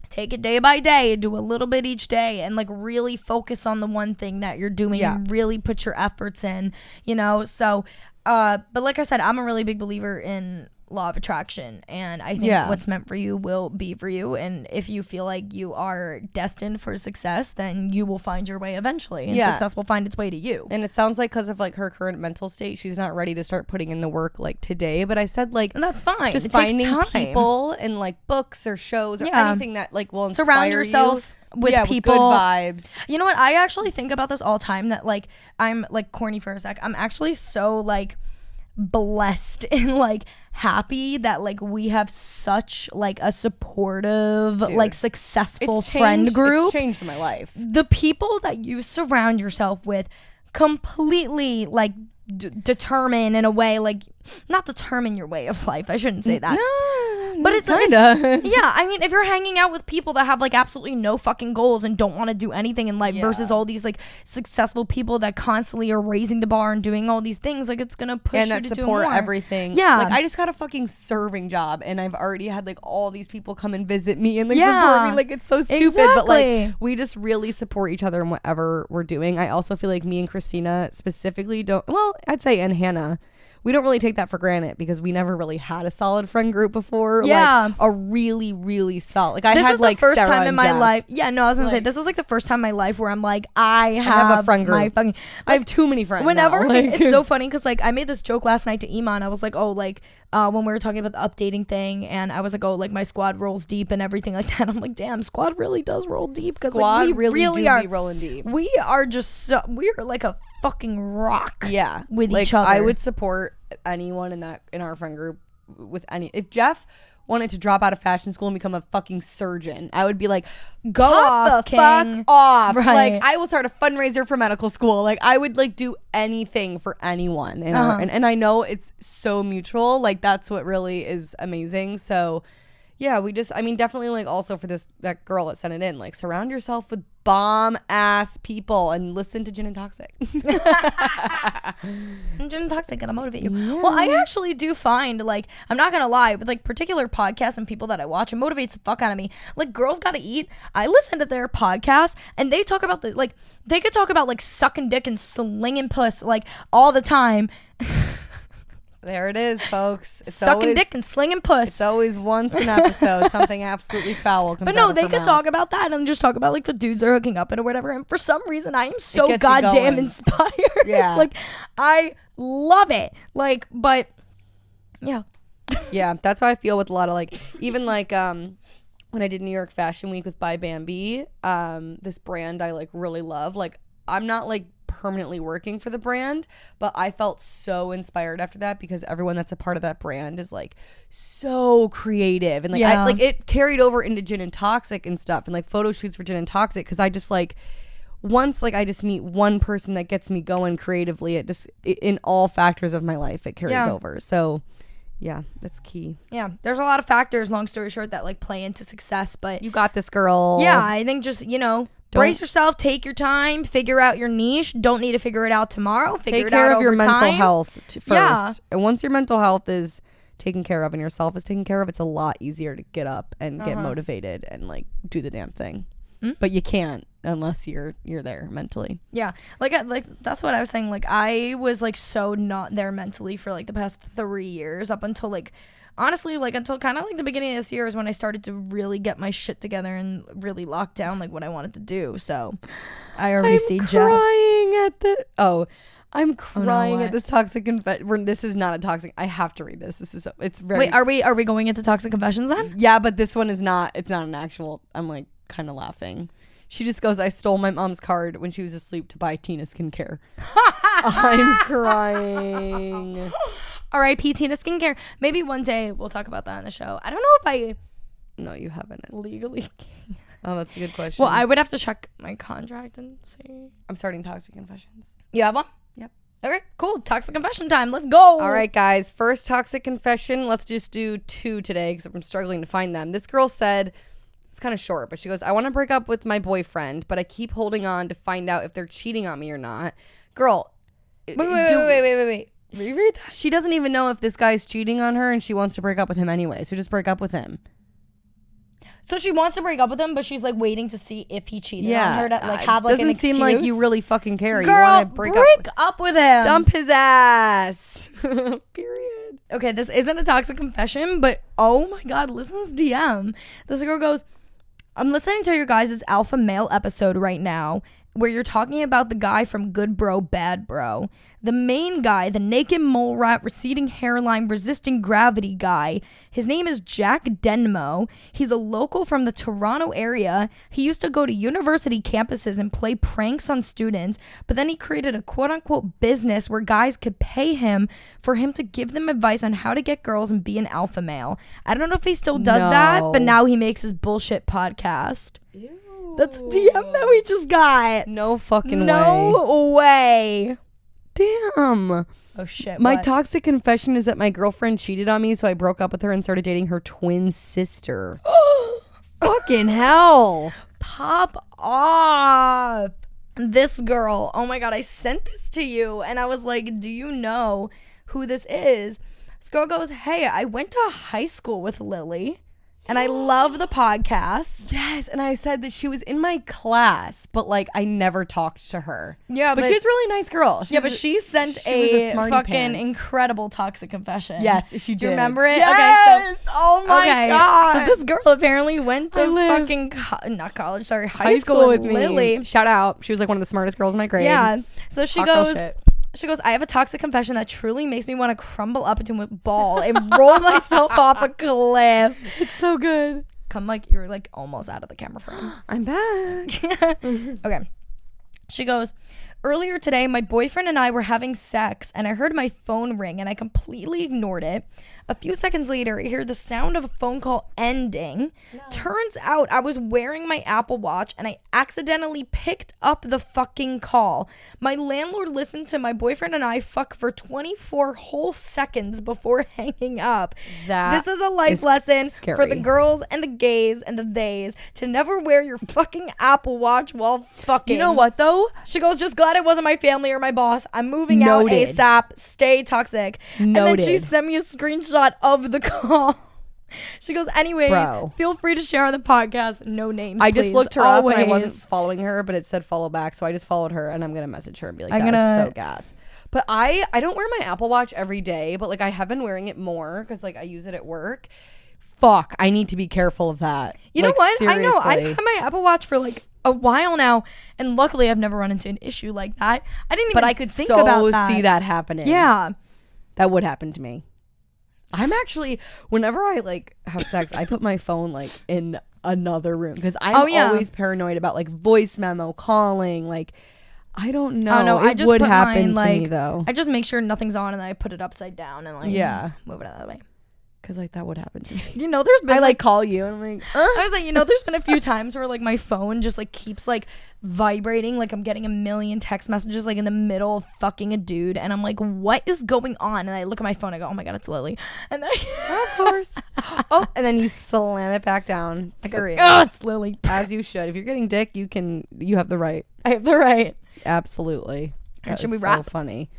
take it day by day, do a little bit each day, and like really focus on the one thing that you're doing and really put your efforts in, you know? So, but like I said, I'm a really big believer in law of attraction, and I think what's meant for you will be for you. And if you feel like you are destined for success, then you will find your way eventually, and success will find its way to you. And it sounds like because of like her current mental state, she's not ready to start putting in the work like today. But I said like, and that's fine. Just finding people and like books or shows or anything that like will inspire surround yourself with people, with good vibes. You know what? I actually think about this all the time, that like, I'm like corny for a sec. I'm actually so like, blessed and like happy that like we have such like a supportive, like successful friend group. It's changed my life. The people that you surround yourself with completely like determine in a way, like not determine your way of life. I shouldn't say that. But it's kinda. Yeah, I mean, if you're hanging out with people that have like absolutely no fucking goals and don't want to do anything in life versus all these like successful people that constantly are raising the bar and doing all these things, like it's gonna push you to do more. And that support everything. Yeah. Like I just got a fucking serving job and I've already had like all these people come and visit me and like support me. Like it's so stupid, but like we just really support each other in whatever we're doing. I also feel like me and Christina specifically I'd say and Hannah, we don't really take that for granted because we never really had a solid friend group before. Yeah. Like a really, really solid. Like I had like first Sarah time in my Jeff. life. Yeah, no, I was gonna say this is like the first time in my life where I'm like, I have a friend group. I have too many friends. Whenever now. Like, it's so funny because like I made this joke last night to Iman. I was like, oh, like when we were talking about the updating thing, and I was like, oh, like my squad rolls deep and everything like that. I'm like, damn, squad really does roll deep because squad like, we really are be rolling deep. We are just we're like a fucking rock. Yeah, with each other. I would support anyone in our friend group with any. If Jeff wanted to drop out of fashion school and become a fucking surgeon, I would be like, go off, the fuck off. Right. Like I will start a fundraiser for medical school. Like I would like do anything for anyone. And I know it's so mutual. Like that's what really is amazing. So yeah, definitely like also for that girl that sent it in, like surround yourself with bomb ass people and listen to Gin and Toxic. Gin and Toxic gonna motivate you. Yeah. Well, I actually do find, like, I'm not gonna lie, with like particular podcasts and people that I watch, it motivates the fuck out of me. Like Girls Gotta Eat, I listen to their podcast and they talk about they could talk about like sucking dick and slinging puss like all the time. There it is, folks. It's sucking dick and slinging puss. It's always once an episode, something absolutely foul comes out. But no, of they her could mouth. talk about that and just talk about like the dudes they're hooking up in or whatever. And for some reason, I am so goddamn inspired. Yeah, like I love it. Like, but yeah, yeah, that's how I feel with a lot of like, even like when I did New York Fashion Week with By Bambi, this brand I like really love. Like I'm not like permanently working for the brand, but I felt so inspired after that because everyone that's a part of that brand is like so creative and like it carried over into Gin and Toxic and stuff and like photo shoots for Gin and Toxic because I just like once like I just meet one person that gets me going creatively, it just in all factors of my life it carries over. So yeah, that's key. Yeah, there's a lot of factors, long story short, that like play into success, but you got this, girl. Yeah, I think just brace yourself, take your time, figure out your niche. Don't need to figure it out tomorrow. Figure it out over time. Take care of your mental health first. Yeah. And once your mental health is taken care of and yourself is taken care of, it's a lot easier to get up and get motivated and like do the damn thing. But you can't unless you're there mentally. Yeah, like that's what I was saying. Like I was like so not there mentally for like the past 3 years up until like honestly, like until kind of like the beginning of this year is when I started to really get my shit together and really lock down like what I wanted to do. So I already see Jeff. I'm crying at this toxic confession. This is not a toxic. I have to read this. It's very. Wait, are we going into toxic confessions then? Yeah, but this one is not. It's not an actual. I'm like kind of laughing. She just goes, I stole my mom's card when she was asleep to buy Tina skincare. I'm crying. R.I.P. Tina skincare. Maybe one day we'll talk about that on the show. I don't know if I... No, you haven't. Legally. Oh, that's a good question. Well, I would have to check my contract and see. I'm starting toxic confessions. You have one? Yep. Okay, cool. Toxic confession time. Let's go. All right, guys. First toxic confession. Let's just do 2 today because I'm struggling to find them. This girl said... It's kind of short, but she goes, I want to break up with my boyfriend, but I keep holding on to find out if they're cheating on me or not. Girl. Wait. Reread that. She doesn't even know if this guy's cheating on her and she wants to break up with him anyway. So just break up with him. So she wants to break up with him, but she's like waiting to see if he cheated on her to like have like an excuse. Doesn't seem like you really fucking care. Girl, you want to break up with him. Dump his ass. Period. Okay, this isn't a toxic confession, but oh my God, listen to this DM. This girl goes, I'm listening to your guys' alpha male episode right now. where you're talking about the guy from Good Bro, Bad Bro. The main guy, the naked mole rat, receding hairline, resisting gravity guy. His name is Jack Denmo. He's a local from the Toronto area. He used to go to university campuses and play pranks on students, but then he created a quote-unquote business where guys could pay him for him to give them advice on how to get girls and be an alpha male. I don't know if he still does that, but now he makes his bullshit podcast. Ew. That's a DM that we just got. No fucking way. No way. Damn. Oh shit. My toxic confession is that my girlfriend cheated on me, so I broke up with her and started dating her twin sister. Fucking hell. Pop off. This girl. Oh my God. I sent this to you and I was like, do you know who this is? This girl goes, hey, I went to high school with Lily. And I love the podcast. Yes, and I said that she was in my class, but like I never talked to her. Yeah, but she's a really nice girl. But she sent a fucking incredible toxic confession. Yes, she did. Do you remember it? Yes. Okay, so, oh my God. So this girl apparently went to fucking high school with Lily. Shout out. She was like one of the smartest girls in my grade. Yeah. So she goes, I have a toxic confession that truly makes me want to crumble up into a ball and roll myself off a cliff. It's so good. You're like almost out of the camera frame. I'm back. Okay. She goes, earlier today, my boyfriend and I were having sex and I heard my phone ring and I completely ignored it. A few seconds later, I hear the sound of a phone call ending. No. Turns out I was wearing my Apple Watch and I accidentally picked up the fucking call. My landlord listened to my boyfriend and I fuck for 24 whole seconds before hanging up. This is a life lesson for the girls and the gays and the theys to never wear your fucking Apple Watch while fucking. You know what though? She goes, just glad it wasn't my family or my boss. I'm moving out ASAP. Stay toxic. Noted. And then she sent me a screenshot of the call. She goes, anyways, feel free to share on the podcast. No names, I just looked her up and I wasn't following her, but it said follow back, so I just followed her and I'm gonna message her and be like, that's so gas. But I don't wear my Apple Watch every day, but like I have been wearing it more because like I use it at work. Fuck, I need to be careful of that. You know what? Seriously. I know I've had my Apple Watch for like a while now, and luckily I've never run into an issue like that. I didn't even I could think about that. See that happening. Yeah, that would happen to me. I'm actually, whenever I like have sex, I put my phone like in another room because I'm always paranoid about like voice memo calling. Like, I don't know. I just would put happen mine, to me though. I just make sure nothing's on and then I put it upside down and like move it out of the way. Because like that would happen to me. You know, there's been I like call you and I'm like, I was like, you know, there's been a few times where like my phone just like keeps like vibrating, like I'm getting a million text messages like in the middle of fucking a dude, and I'm like, what is going on? And I look at my phone, I go, oh my God, it's Lily. And then of course. And then you slam it back down. I go, oh, it's Lily. As you should. If you're getting dick, you have the right. I have the right. Absolutely. And should we wrap? So funny.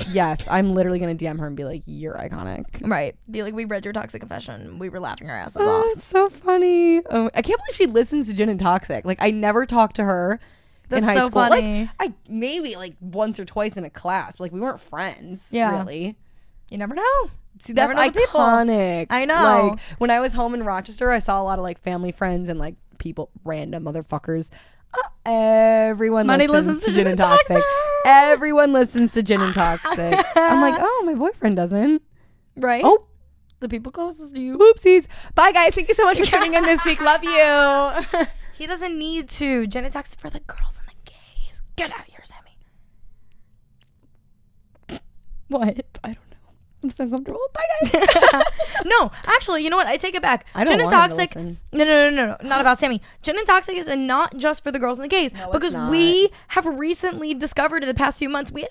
Yes, I'm literally gonna DM her and be like, you're iconic. Right. Be like, we read your toxic confession. We were laughing our asses off. It's so funny. I can't believe she listens to Gin and Toxic. Like, I never talked to her in high school. Funny. Like, I maybe like once or twice in a class, but like we weren't friends. Really. You never know. See, that's iconic. I know. Like when I was home in Rochester, I saw a lot of like family friends and like people, random motherfuckers. Everyone listens to Gin and Toxic. Everyone listens to Gin and Toxic. I'm like, oh, my boyfriend doesn't. Right? Oh, the people closest to you. Oopsies. Bye, guys. Thank you so much for tuning in this week. Love you. He doesn't need to. Gin and Toxic for the girls and the gays. Get out of here, Sammy. What? I don't know. I'm so uncomfortable. Bye, guys. No, actually, you know what? I take it back. I don't Gin and Toxic. No. Not about Sammy. Gin and Toxic is not just for the girls and the gays. No, because we have recently discovered in the past few months we have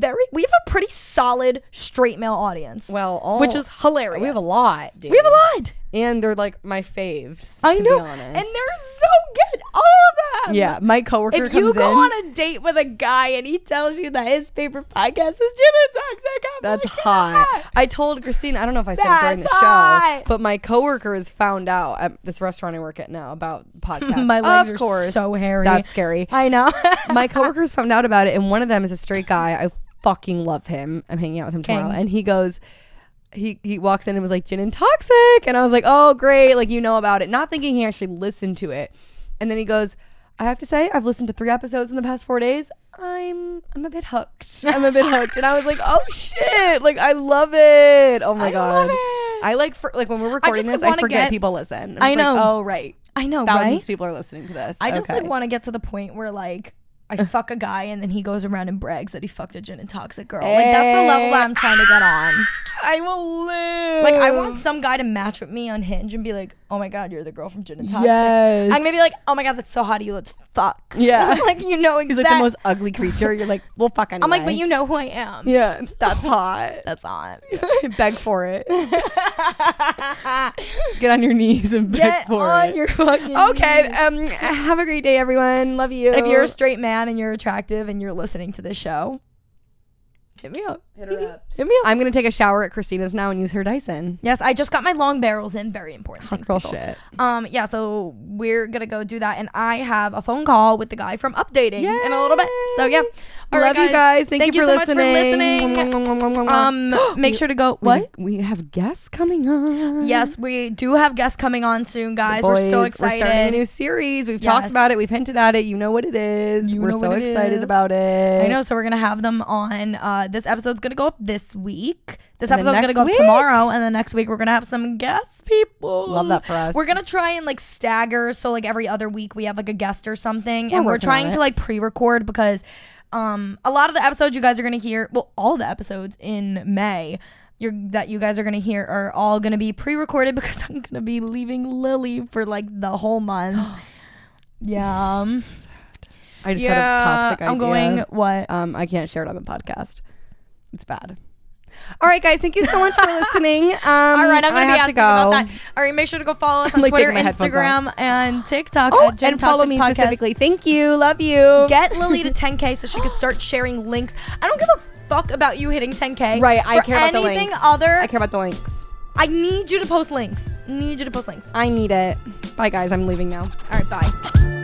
a pretty solid straight male audience. Well, which is hilarious. We have a lot, dude. We have a lot. And they're like my faves. I know. Be honest. And they're so good. All of them. Yeah. My coworker if you go on a date with a guy and he tells you that his favorite podcast is Gin and Toxic, that's hot. I told Christina, I don't know if I said it during the show, but my coworker has found out at this restaurant I work at now about podcasts. My legs are so hairy. That's scary. I know. My coworkers found out about it, and one of them is a straight guy. I fucking love him. I'm hanging out with him tomorrow, and he goes, he walks in and was like, Gin and Toxic, and I was like, oh great, like you know about it, not thinking he actually listened to it. And then he goes, I have to say, I've listened to 3 episodes in the past 4 days. I'm a bit hooked. And I was like, oh shit, like I love it. Oh my God. Love it. I like when we're recording this, I forget people listen. I know. Like, oh right. I know, Thousands of people are listening to this. I just like want to get to the point where like I fuck a guy and then he goes around and brags that he fucked a gin and toxic girl. Like that's the level that I'm trying to get on. I will live. Like I want some guy to match with me on Hinge and be like, oh my God, you're the girl from Gin and Toxic. Yes. I'm gonna be like, oh my God, that's so hot of you. Let's fuck. Yeah. Like you know exactly. He's like the most ugly creature. You're like, we'll fuck anyway. I'm like, but you know who I am. Yeah, that's hot. That's hot. Beg for it. Get on your knees and beg for it. Your fucking okay. knees. Have a great day, everyone. Love you. If you're a straight man and you're attractive and you're listening to this show, hit me up. Hit her up. Hit me up. I'm gonna take a shower at Christina's now and use her Dyson. Yes, I just got my long barrels in. Very important things. Girl shit. Yeah, so we're gonna go do that, and I have a phone call with the guy from Updating in a little bit. So yeah, love you guys. Thank you for so listening. much for listening. Make sure to go. What? We have guests coming on. Yes, we do have guests coming on soon, guys. Boys, we're so excited. We're starting a new series. We've talked about it. We've hinted at it. You know what it is. We're so excited about it. I know. So we're gonna have them on. This episode's gonna go up this week. This episode's gonna go up tomorrow, and then next week we're gonna have some guest people. Love that for us. We're gonna try and like stagger, so like every other week we have like a guest or something, and we're trying to like pre-record because a lot of the episodes you guys are gonna hear, well, all the episodes in May that you guys are gonna hear are all gonna be pre-recorded because I'm gonna be leaving Lily for like the whole month. Yeah. So sad. I just had a toxic idea. I'm going what? I can't share it on the podcast. It's bad. All right, guys. Thank you so much for listening. All right, I'm gonna be about that. All right, make sure to go follow us on Twitter, Instagram, and TikTok. And follow me specifically. Thank you. Love you. Get Lily to 10K so she could start sharing links. I don't give a fuck about you hitting 10K. Right, I care about the links. I care about the links. I need you to post links. I need it. Bye, guys. I'm leaving now. All right, bye.